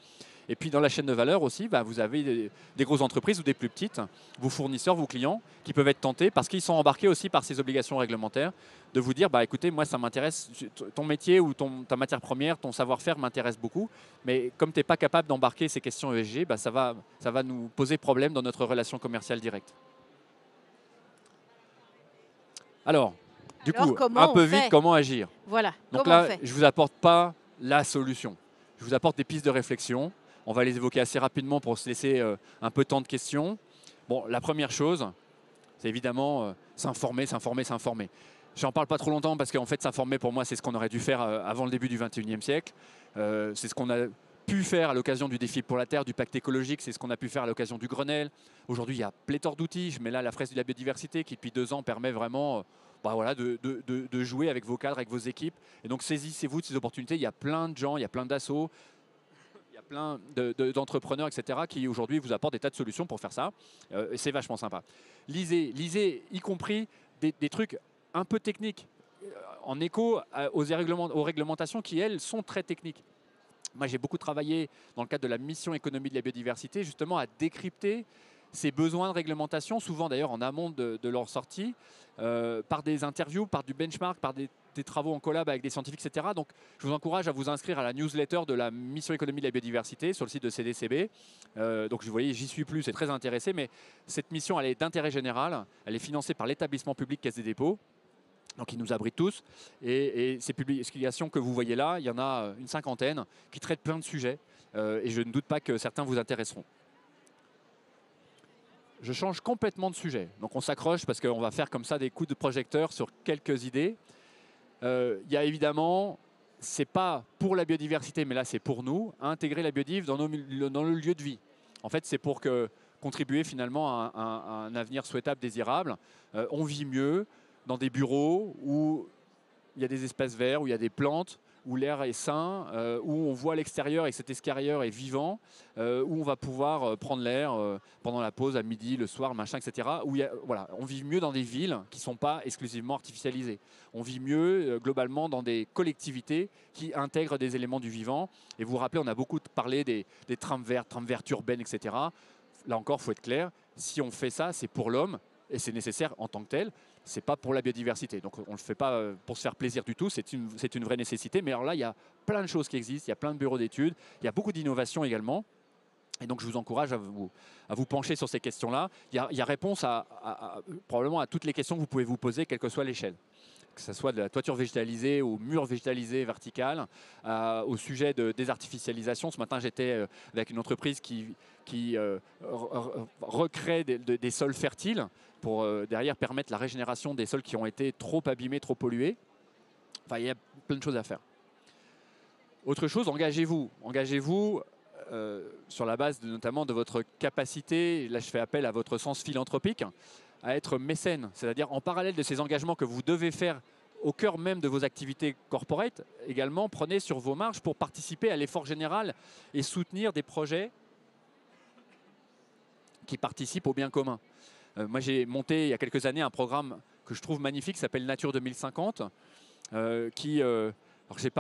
Et puis dans la chaîne de valeur aussi, bah, vous avez des grosses entreprises ou des plus petites, vos fournisseurs, vos clients, qui peuvent être tentés parce qu'ils sont embarqués aussi par ces obligations réglementaires, de vous dire, bah, écoutez, moi ça m'intéresse, ton métier ou ta matière première, ton savoir-faire m'intéresse beaucoup, mais comme tu n'es pas capable d'embarquer ces questions ESG, bah, ça va nous poser problème dans notre relation commerciale directe. Alors, du coup, un peu vite, comment agir? Voilà. Donc là, je ne vous apporte pas la solution. Je vous apporte des pistes de réflexion. On va les évoquer assez rapidement pour se laisser un peu de temps de questions. Bon, la première chose, c'est évidemment s'informer. J'en parle pas trop longtemps parce qu'en fait, s'informer pour moi, c'est ce qu'on aurait dû faire avant le début du XXIe siècle. C'est ce qu'on a pu faire à l'occasion du défi pour la Terre, du pacte écologique, c'est ce qu'on a pu faire à l'occasion du Grenelle. Aujourd'hui, il y a pléthore d'outils. Je mets là la fresque de la biodiversité qui, depuis 2 ans, permet vraiment bah voilà, de jouer avec vos cadres, avec vos équipes. Et donc, saisissez-vous de ces opportunités. Il y a plein de gens, il y a plein d'assauts, il y a plein d'entrepreneurs, etc., qui aujourd'hui vous apportent des tas de solutions pour faire ça. Et c'est vachement sympa. Lisez, y compris des trucs un peu techniques, en écho aux réglementations qui, elles, sont très techniques. Moi, j'ai beaucoup travaillé dans le cadre de la mission économie de la biodiversité, justement à décrypter ces besoins de réglementation, souvent d'ailleurs en amont de leur sortie, par des interviews, par du benchmark, par des travaux en collab avec des scientifiques, etc. Donc je vous encourage à vous inscrire à la newsletter de la mission économie de la biodiversité sur le site de CDCB. Donc vous voyez, j'y suis plus, c'est très intéressé, mais cette mission, elle est d'intérêt général, elle est financée par l'établissement public Caisse des dépôts. Donc ils nous abritent tous. Et ces publications que vous voyez là, il y en a une cinquantaine qui traitent plein de sujets. Et je ne doute pas que certains vous intéresseront. Je change complètement de sujet. Donc on s'accroche parce qu'on va faire comme ça des coups de projecteur sur quelques idées. Il y a évidemment, c'est pas pour la biodiversité, mais là c'est pour nous, intégrer la biodive dans le lieu de vie. En fait, c'est pour contribuer finalement à un avenir souhaitable, désirable. On vit mieux dans des bureaux où il y a des espaces verts, où il y a des plantes, où l'air est sain, où on voit l'extérieur et que cet extérieur est vivant, où on va pouvoir prendre l'air pendant la pause, à midi, le soir, machin, etc. Voilà, on vit mieux dans des villes qui ne sont pas exclusivement artificialisées. On vit mieux globalement dans des collectivités qui intègrent des éléments du vivant. Et vous vous rappelez, on a beaucoup parlé des trams vertes urbaines, etc. Là encore, il faut être clair, si on fait ça, c'est pour l'homme et c'est nécessaire en tant que tel. Ce n'est pas pour la biodiversité. Donc on ne le fait pas pour se faire plaisir du tout, c'est une vraie nécessité. Mais alors là, il y a plein de choses qui existent, il y a plein de bureaux d'études, il y a beaucoup d'innovations également. Et donc je vous encourage à vous pencher sur ces questions-là. Il y a réponse probablement à toutes les questions que vous pouvez vous poser, quelle que soit l'échelle. Que ce soit de la toiture végétalisée au mur végétalisé vertical, au sujet de désartificialisation. Ce matin, j'étais avec une entreprise qui recrée des sols fertiles pour derrière permettre la régénération des sols qui ont été trop abîmés, trop pollués. Enfin, il y a plein de choses à faire. Autre chose, engagez-vous. Engagez-vous sur la base notamment de votre capacité, là je fais appel à votre sens philanthropique, à être mécène. C'est-à-dire en parallèle de ces engagements que vous devez faire au cœur même de vos activités corporate, également prenez sur vos marges pour participer à l'effort général et soutenir des projets qui participent au bien commun. Moi j'ai monté il y a quelques années un programme que je trouve magnifique qui s'appelle Nature 2050 alors, j'ai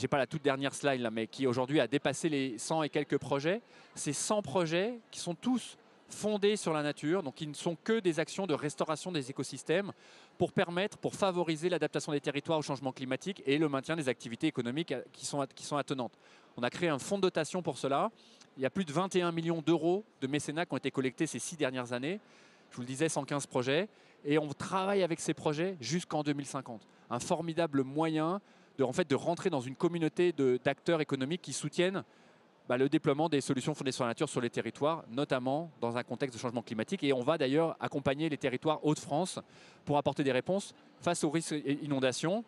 pas la toute dernière slide là, mais qui aujourd'hui a dépassé les 100 et quelques projets. Ces 100 projets qui sont tous fondés sur la nature, donc qui ne sont que des actions de restauration des écosystèmes pour favoriser l'adaptation des territoires au changement climatique et le maintien des activités économiques qui sont attenantes. On a créé un fonds de dotation pour cela. Il y a plus de 21 millions d'euros de mécénat qui ont été collectés ces 6 dernières années. Je vous le disais, 115 projets. Et on travaille avec ces projets jusqu'en 2050. Un formidable moyen de rentrer dans une communauté d'acteurs économiques qui soutiennent le déploiement des solutions fondées sur la nature sur les territoires, notamment dans un contexte de changement climatique. Et on va d'ailleurs accompagner les territoires Hauts-de-France pour apporter des réponses face aux risques d'inondation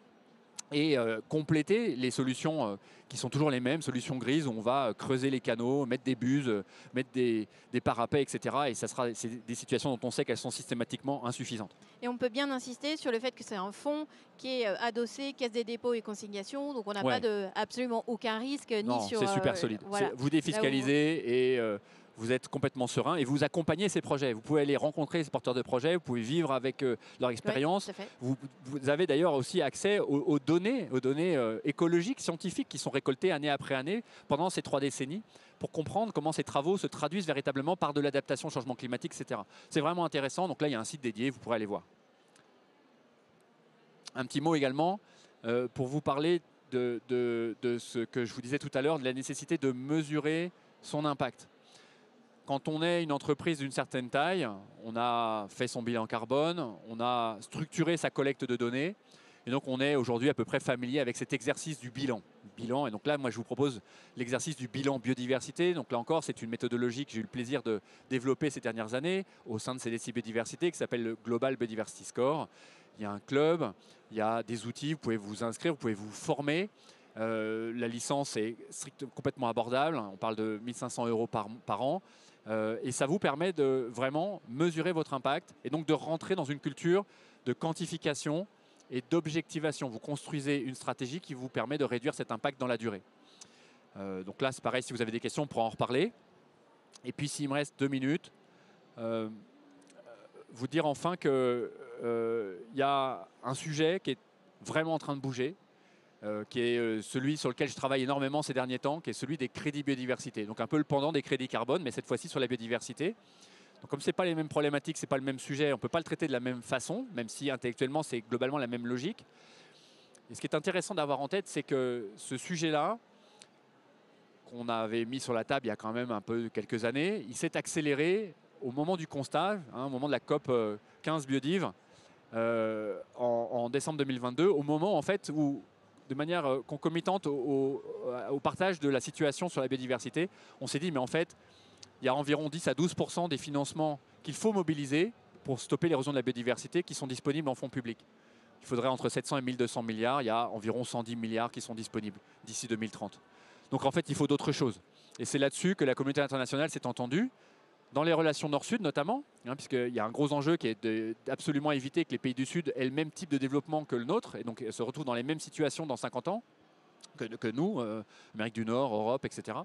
et compléter les solutions qui sont toujours les mêmes, solutions grises où on va creuser les canaux, mettre des buses, mettre des parapets, etc. Et c'est des situations dont on sait qu'elles sont systématiquement insuffisantes. Et on peut bien insister sur le fait que c'est un fonds qui est adossé Caisse des dépôts et consignations, donc on n'a pas absolument aucun risque ni sur... c'est super solide. Voilà. Vous défiscalisez et vous êtes complètement serein et vous accompagnez ces projets. Vous pouvez aller rencontrer ces porteurs de projets, vous pouvez vivre avec leur expérience. Vous avez d'ailleurs aussi accès aux données écologiques, scientifiques qui sont récoltées année après année pendant ces 3 décennies pour comprendre comment ces travaux se traduisent véritablement par de l'adaptation au changement climatique, etc. C'est vraiment intéressant. Donc là, il y a un site dédié, vous pourrez aller voir. Un petit mot également pour vous parler de ce que je vous disais tout à l'heure, de la nécessité de mesurer son impact. Quand on est une entreprise d'une certaine taille, on a fait son bilan carbone, on a structuré sa collecte de données, et donc on est aujourd'hui à peu près familier avec cet exercice du bilan. Et donc là, moi, je vous propose l'exercice du bilan biodiversité. Donc là encore, c'est une méthodologie que j'ai eu le plaisir de développer ces dernières années au sein de CDC Biodiversité qui s'appelle le Global Biodiversity Score. Il y a un club, il y a des outils, vous pouvez vous inscrire, vous pouvez vous former. La licence est complètement abordable, on parle de 1 500 € par an. Et ça vous permet de vraiment mesurer votre impact et donc de rentrer dans une culture de quantification et d'objectivation. Vous construisez une stratégie qui vous permet de réduire cet impact dans la durée. Donc là, c'est pareil, si vous avez des questions, on pourra en reparler. Et puis, s'il me reste 2 minutes, vous dire enfin qu'il y a un sujet qui est vraiment en train de bouger, qui est celui sur lequel je travaille énormément ces derniers temps, qui est celui des crédits biodiversité. Donc un peu le pendant des crédits carbone, mais cette fois-ci sur la biodiversité. Donc comme ce n'est pas les mêmes problématiques, ce n'est pas le même sujet, on ne peut pas le traiter de la même façon, même si intellectuellement c'est globalement la même logique. Et ce qui est intéressant d'avoir en tête, c'est que ce sujet-là, qu'on avait mis sur la table il y a quand même un peu quelques années, il s'est accéléré au moment du constat, au moment de la COP 15 Biodiv, en décembre 2022, au moment en fait où, de manière concomitante au partage de la situation sur la biodiversité, on s'est dit mais en fait, il y a environ 10 à 12% des financements qu'il faut mobiliser pour stopper l'érosion de la biodiversité qui sont disponibles en fonds publics. Il faudrait entre 700 et 1200 milliards, il y a environ 110 milliards qui sont disponibles d'ici 2030. Donc en fait, il faut d'autres choses. Et c'est là-dessus que la communauté internationale s'est entendue, dans les relations Nord-Sud notamment, puisqu'il y a un gros enjeu qui est d'absolument éviter que les pays du Sud aient le même type de développement que le nôtre, et donc se retrouvent dans les mêmes situations dans 50 ans que nous, Amérique du Nord, Europe, etc.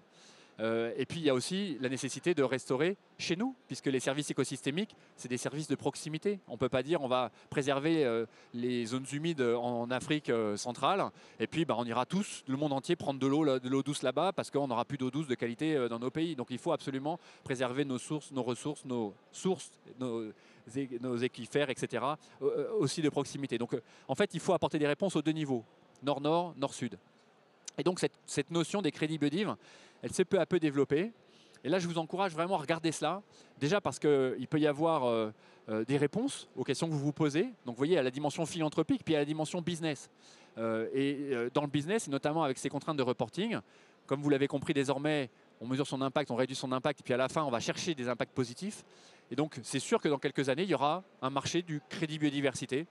Et puis il y a aussi la nécessité de restaurer chez nous, puisque les services écosystémiques, c'est des services de proximité. On ne peut pas dire on va préserver les zones humides en Afrique centrale, et puis on ira tous, le monde entier, prendre de l'eau douce là-bas, parce qu'on n'aura plus d'eau douce de qualité dans nos pays. Donc il faut absolument préserver nos sources, nos équifères, etc., aussi de proximité. Donc en fait, il faut apporter des réponses aux deux niveaux, nord-nord, nord-sud. Et donc cette notion des crédits biodiv, elle s'est peu à peu développée. Et là, je vous encourage vraiment à regarder cela. Déjà parce qu'il peut y avoir des réponses aux questions que vous vous posez. Donc vous voyez, il y a la dimension philanthropique, puis il y a la dimension business. Dans le business, et notamment avec ces contraintes de reporting, comme vous l'avez compris désormais, on mesure son impact, on réduit son impact, et puis à la fin, on va chercher des impacts positifs. Et donc c'est sûr que dans quelques années, il y aura un marché du crédit biodiversité.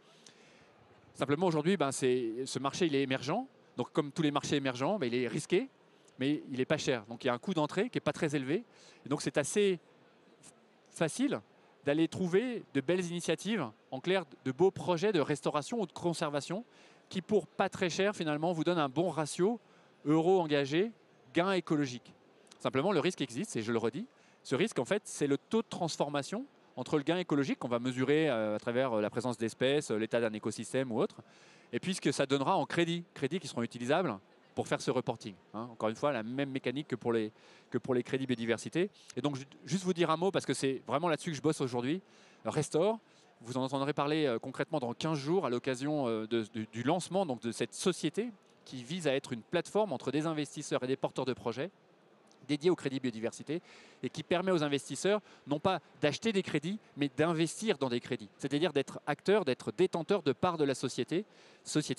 Simplement aujourd'hui, ce marché il est émergent. Donc comme tous les marchés émergents, il est risqué, mais il n'est pas cher. Donc il y a un coût d'entrée qui n'est pas très élevé. Et donc c'est assez facile d'aller trouver de belles initiatives, en clair, de beaux projets de restauration ou de conservation qui, pour pas très cher, finalement, vous donnent un bon ratio euro engagé, gain écologique. Simplement, le risque existe, et je le redis. Ce risque, en fait, c'est le taux de transformation entre le gain écologique qu'on va mesurer à travers la présence d'espèces, l'état d'un écosystème ou autre, et puis ce que ça donnera en crédits qui seront utilisables pour faire ce reporting. Encore une fois, la même mécanique que pour les crédits biodiversité. Et donc, juste vous dire un mot, parce que c'est vraiment là-dessus que je bosse aujourd'hui. Restore, vous en entendrez parler concrètement dans 15 jours à l'occasion du lancement donc, de cette société qui vise à être une plateforme entre des investisseurs et des porteurs de projets dédié au crédit biodiversité et qui permet aux investisseurs non pas d'acheter des crédits, mais d'investir dans des crédits. C'est-à-dire d'être acteur, d'être détenteur de parts de la société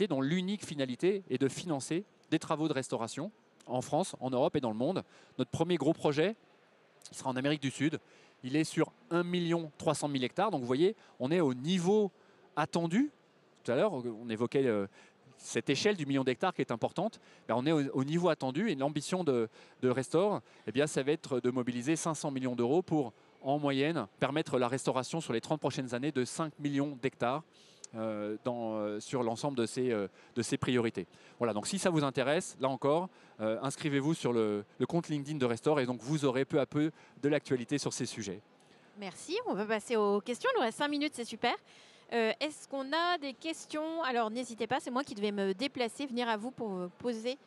dont l'unique finalité est de financer des travaux de restauration en France, en Europe et dans le monde. Notre premier gros projet, il sera en Amérique du Sud. Il est sur 1 300 000 hectares. Donc vous voyez, on est au niveau attendu. Tout à l'heure, on évoquait cette échelle du million d'hectares qui est importante. On est au niveau attendu et l'ambition de Restore, ça va être de mobiliser 500 millions d'euros pour, en moyenne, permettre la restauration sur les 30 prochaines années de 5 millions d'hectares sur l'ensemble de ces priorités. Voilà, donc si ça vous intéresse, là encore, inscrivez-vous sur le compte LinkedIn de Restore et donc vous aurez peu à peu de l'actualité sur ces sujets. Merci, on va passer aux questions. Il nous reste 5 minutes, c'est super. Est-ce qu'on a des questions? Alors n'hésitez pas, c'est moi qui devais me déplacer, venir à vous pour poser.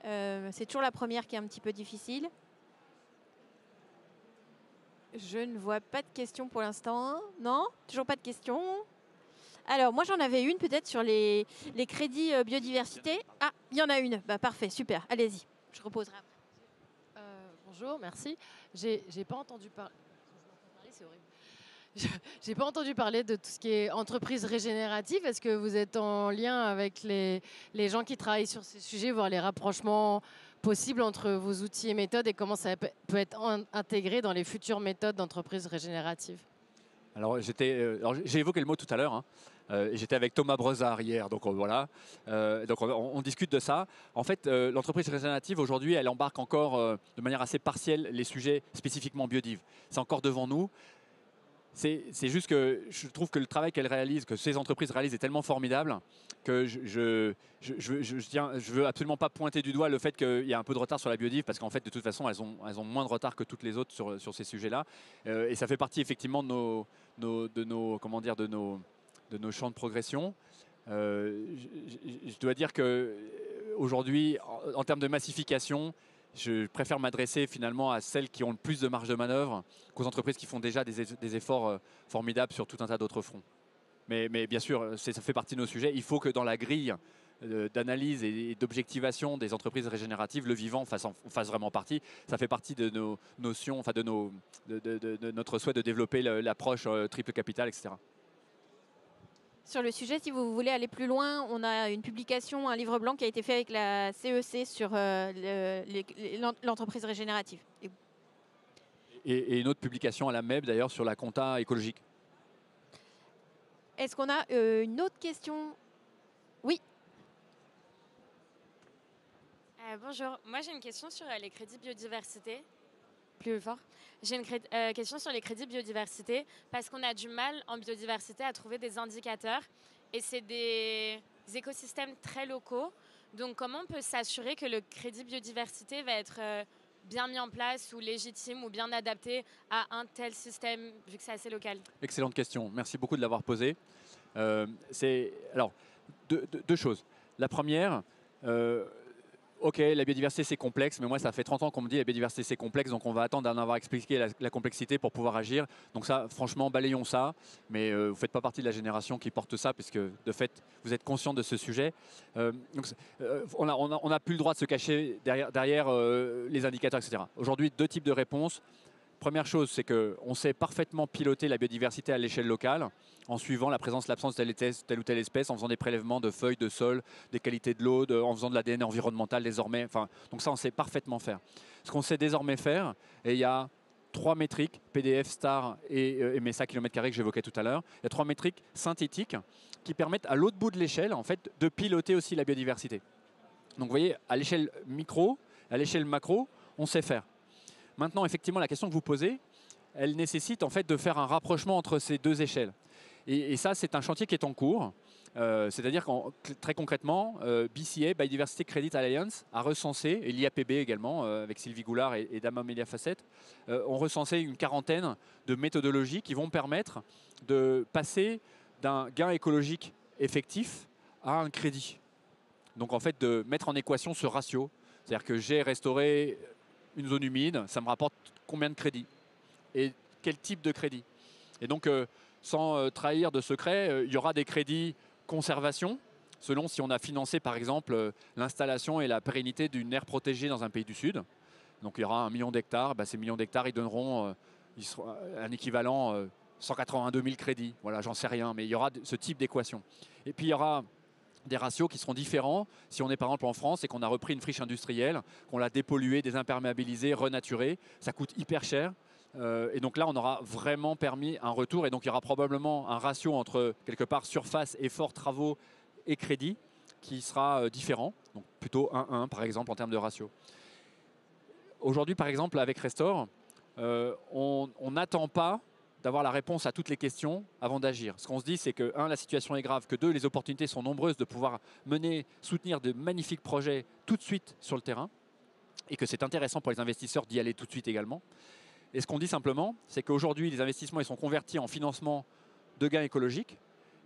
C'est toujours la première qui est un petit peu difficile. Je ne vois pas de questions pour l'instant. Non? Toujours pas de questions? Alors moi j'en avais une peut-être sur les crédits biodiversité. Ah, il y en a une. Parfait, super. Allez-y, je reposerai après. Bonjour, merci. J'ai pas entendu parler. C'est horrible. J'ai pas entendu parler de tout ce qui est entreprise régénérative. Est-ce que vous êtes en lien avec les gens qui travaillent sur ces sujets, voir les rapprochements possibles entre vos outils et méthodes et comment ça peut être intégré dans les futures méthodes d'entreprise régénérative? Alors j'ai évoqué le mot tout à l'heure. J'étais avec Thomas Brezard hier, donc voilà. Donc on discute de ça. En fait, l'entreprise régénérative aujourd'hui, elle embarque encore de manière assez partielle les sujets spécifiquement biodiv. C'est encore devant nous. C'est juste que je trouve que le travail qu'elles réalisent, que ces entreprises réalisent, est tellement formidable que je veux absolument pas pointer du doigt le fait qu'il y a un peu de retard sur la biodiv, parce qu'en fait, de toute façon, elles ont moins de retard que toutes les autres sur ces sujets-là. Et ça fait partie effectivement de nos champs de progression. Je dois dire qu'aujourd'hui, en termes de massification, je préfère m'adresser finalement à celles qui ont le plus de marge de manœuvre qu'aux entreprises qui font déjà des efforts formidables sur tout un tas d'autres fronts. Mais bien sûr, ça fait partie de nos sujets. Il faut que dans la grille d'analyse et d'objectivation des entreprises régénératives, le vivant fasse vraiment partie. Ça fait partie de nos notions, enfin de notre souhait de développer l'approche triple capital, etc. Sur le sujet, si vous voulez aller plus loin, on a une publication, un livre blanc qui a été fait avec la CEC sur l'entreprise régénérative. Et une autre publication à la MEB d'ailleurs sur la compta écologique. Est-ce qu'on a une autre question? Oui. Bonjour, moi j'ai une question sur les crédits biodiversité. Plus fort. J'ai une question sur les crédits biodiversité parce qu'on a du mal en biodiversité à trouver des indicateurs et c'est des écosystèmes très locaux. Donc comment on peut s'assurer que le crédit biodiversité va être bien mis en place ou légitime ou bien adapté à un tel système vu que c'est assez local? Excellente question, merci beaucoup de l'avoir posée. Alors, deux choses. La première, ok, la biodiversité c'est complexe, mais moi ça fait 30 ans qu'on me dit la biodiversité c'est complexe, donc on va attendre d'en avoir expliqué la complexité pour pouvoir agir. Donc ça, franchement, balayons ça, mais vous ne faites pas partie de la génération qui porte ça, puisque de fait, vous êtes conscient de ce sujet. On n'a plus le droit de se cacher derrière les indicateurs, etc. Aujourd'hui, deux types de réponses. Première chose, c'est qu'on sait parfaitement piloter la biodiversité à l'échelle locale en suivant la présence, l'absence de telle ou telle espèce, en faisant des prélèvements de feuilles, de sol, des qualités de l'eau, en faisant de l'ADN environnemental désormais. Donc ça, on sait parfaitement faire. Ce qu'on sait désormais faire, et il y a 3 métriques, PDF, STAR et MSA km² que j'évoquais tout à l'heure, il y a 3 métriques synthétiques qui permettent à l'autre bout de l'échelle en fait, de piloter aussi la biodiversité. Donc vous voyez, à l'échelle micro, à l'échelle macro, on sait faire. Maintenant, effectivement, la question que vous posez, elle nécessite en fait de faire un rapprochement entre ces deux échelles. Et ça, c'est un chantier qui est en cours. C'est-à-dire que très concrètement, BCA, Biodiversity Credit Alliance, a recensé, et l'IAPB également, avec Sylvie Goulard et Dama Melia Facette, ont recensé une quarantaine de méthodologies qui vont permettre de passer d'un gain écologique effectif à un crédit. Donc en fait, de mettre en équation ce ratio. C'est-à-dire que j'ai restauré une zone humide, ça me rapporte combien de crédits et quel type de crédit. Et donc, sans trahir de secret, il y aura des crédits conservation, selon si on a financé par exemple l'installation et la pérennité d'une aire protégée dans un pays du Sud. Donc il y aura 1 million d'hectares, ces millions d'hectares, ils donneront un équivalent 182 000 crédits. Voilà, j'en sais rien, mais il y aura ce type d'équation. Et puis il y aura des ratios qui seront différents si on est par exemple en France et qu'on a repris une friche industrielle, qu'on l'a dépolluée, désimperméabilisée, renaturée. Ça coûte hyper cher. Et donc là, on aura vraiment permis un retour. Et donc il y aura probablement un ratio entre quelque part surface, effort, travaux et crédit qui sera différent. Donc plutôt 1-1 par exemple en termes de ratio. Aujourd'hui, par exemple, avec Restore, on n'attend pas d'avoir la réponse à toutes les questions avant d'agir. Ce qu'on se dit, c'est que, 1, la situation est grave, que 2, les opportunités sont nombreuses de pouvoir soutenir de magnifiques projets tout de suite sur le terrain, et que c'est intéressant pour les investisseurs d'y aller tout de suite également. Et ce qu'on dit simplement, c'est qu'aujourd'hui, les investissements ils sont convertis en financement de gains écologiques,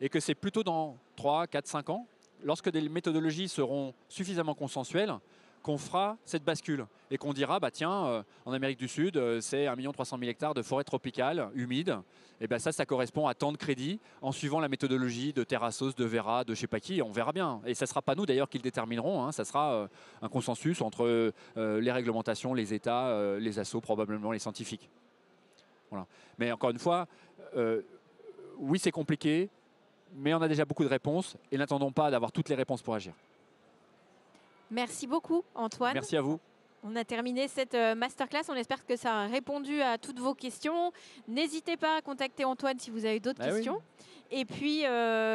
et que c'est plutôt dans 3, 4, 5 ans, lorsque des méthodologies seront suffisamment consensuelles, qu'on fera cette bascule et qu'on dira, tiens, en Amérique du Sud, c'est 1 300 000 hectares de forêt tropicale, humide. Et ça correspond à tant de crédits en suivant la méthodologie de Terrassos, de Verra, de je ne sais pas qui. On verra bien. Et ce ne sera pas nous d'ailleurs qui le déterminerons. Ça sera un consensus entre les réglementations, les États, les assos, probablement les scientifiques. Voilà. Mais encore une fois, oui, c'est compliqué, mais on a déjà beaucoup de réponses et n'attendons pas d'avoir toutes les réponses pour agir. Merci beaucoup, Antoine. Merci à vous. On a terminé cette masterclass. On espère que ça a répondu à toutes vos questions. N'hésitez pas à contacter Antoine si vous avez d'autres questions. Oui. Et puis,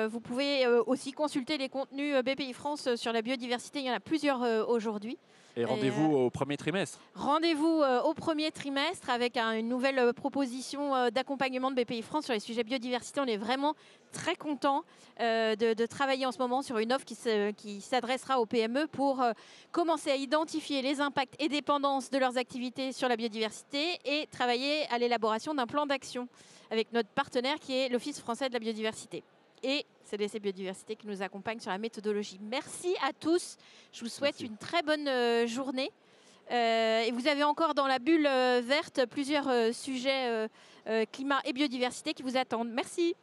vous pouvez aussi consulter les contenus BPI France sur la biodiversité. Il y en a plusieurs aujourd'hui. Et rendez-vous au premier trimestre. Rendez-vous au premier trimestre avec une nouvelle proposition d'accompagnement de BPI France sur les sujets biodiversité. On est vraiment très content de travailler en ce moment sur une offre qui s'adressera aux PME pour commencer à identifier les impacts et dépendances de leurs activités sur la biodiversité et travailler à l'élaboration d'un plan d'action avec notre partenaire qui est l'Office français de la biodiversité. Et CDC Biodiversité qui nous accompagne sur la méthodologie. Merci à tous. Je vous souhaite une très bonne journée. Et vous avez encore dans la bulle verte plusieurs sujets climat et biodiversité qui vous attendent. Merci.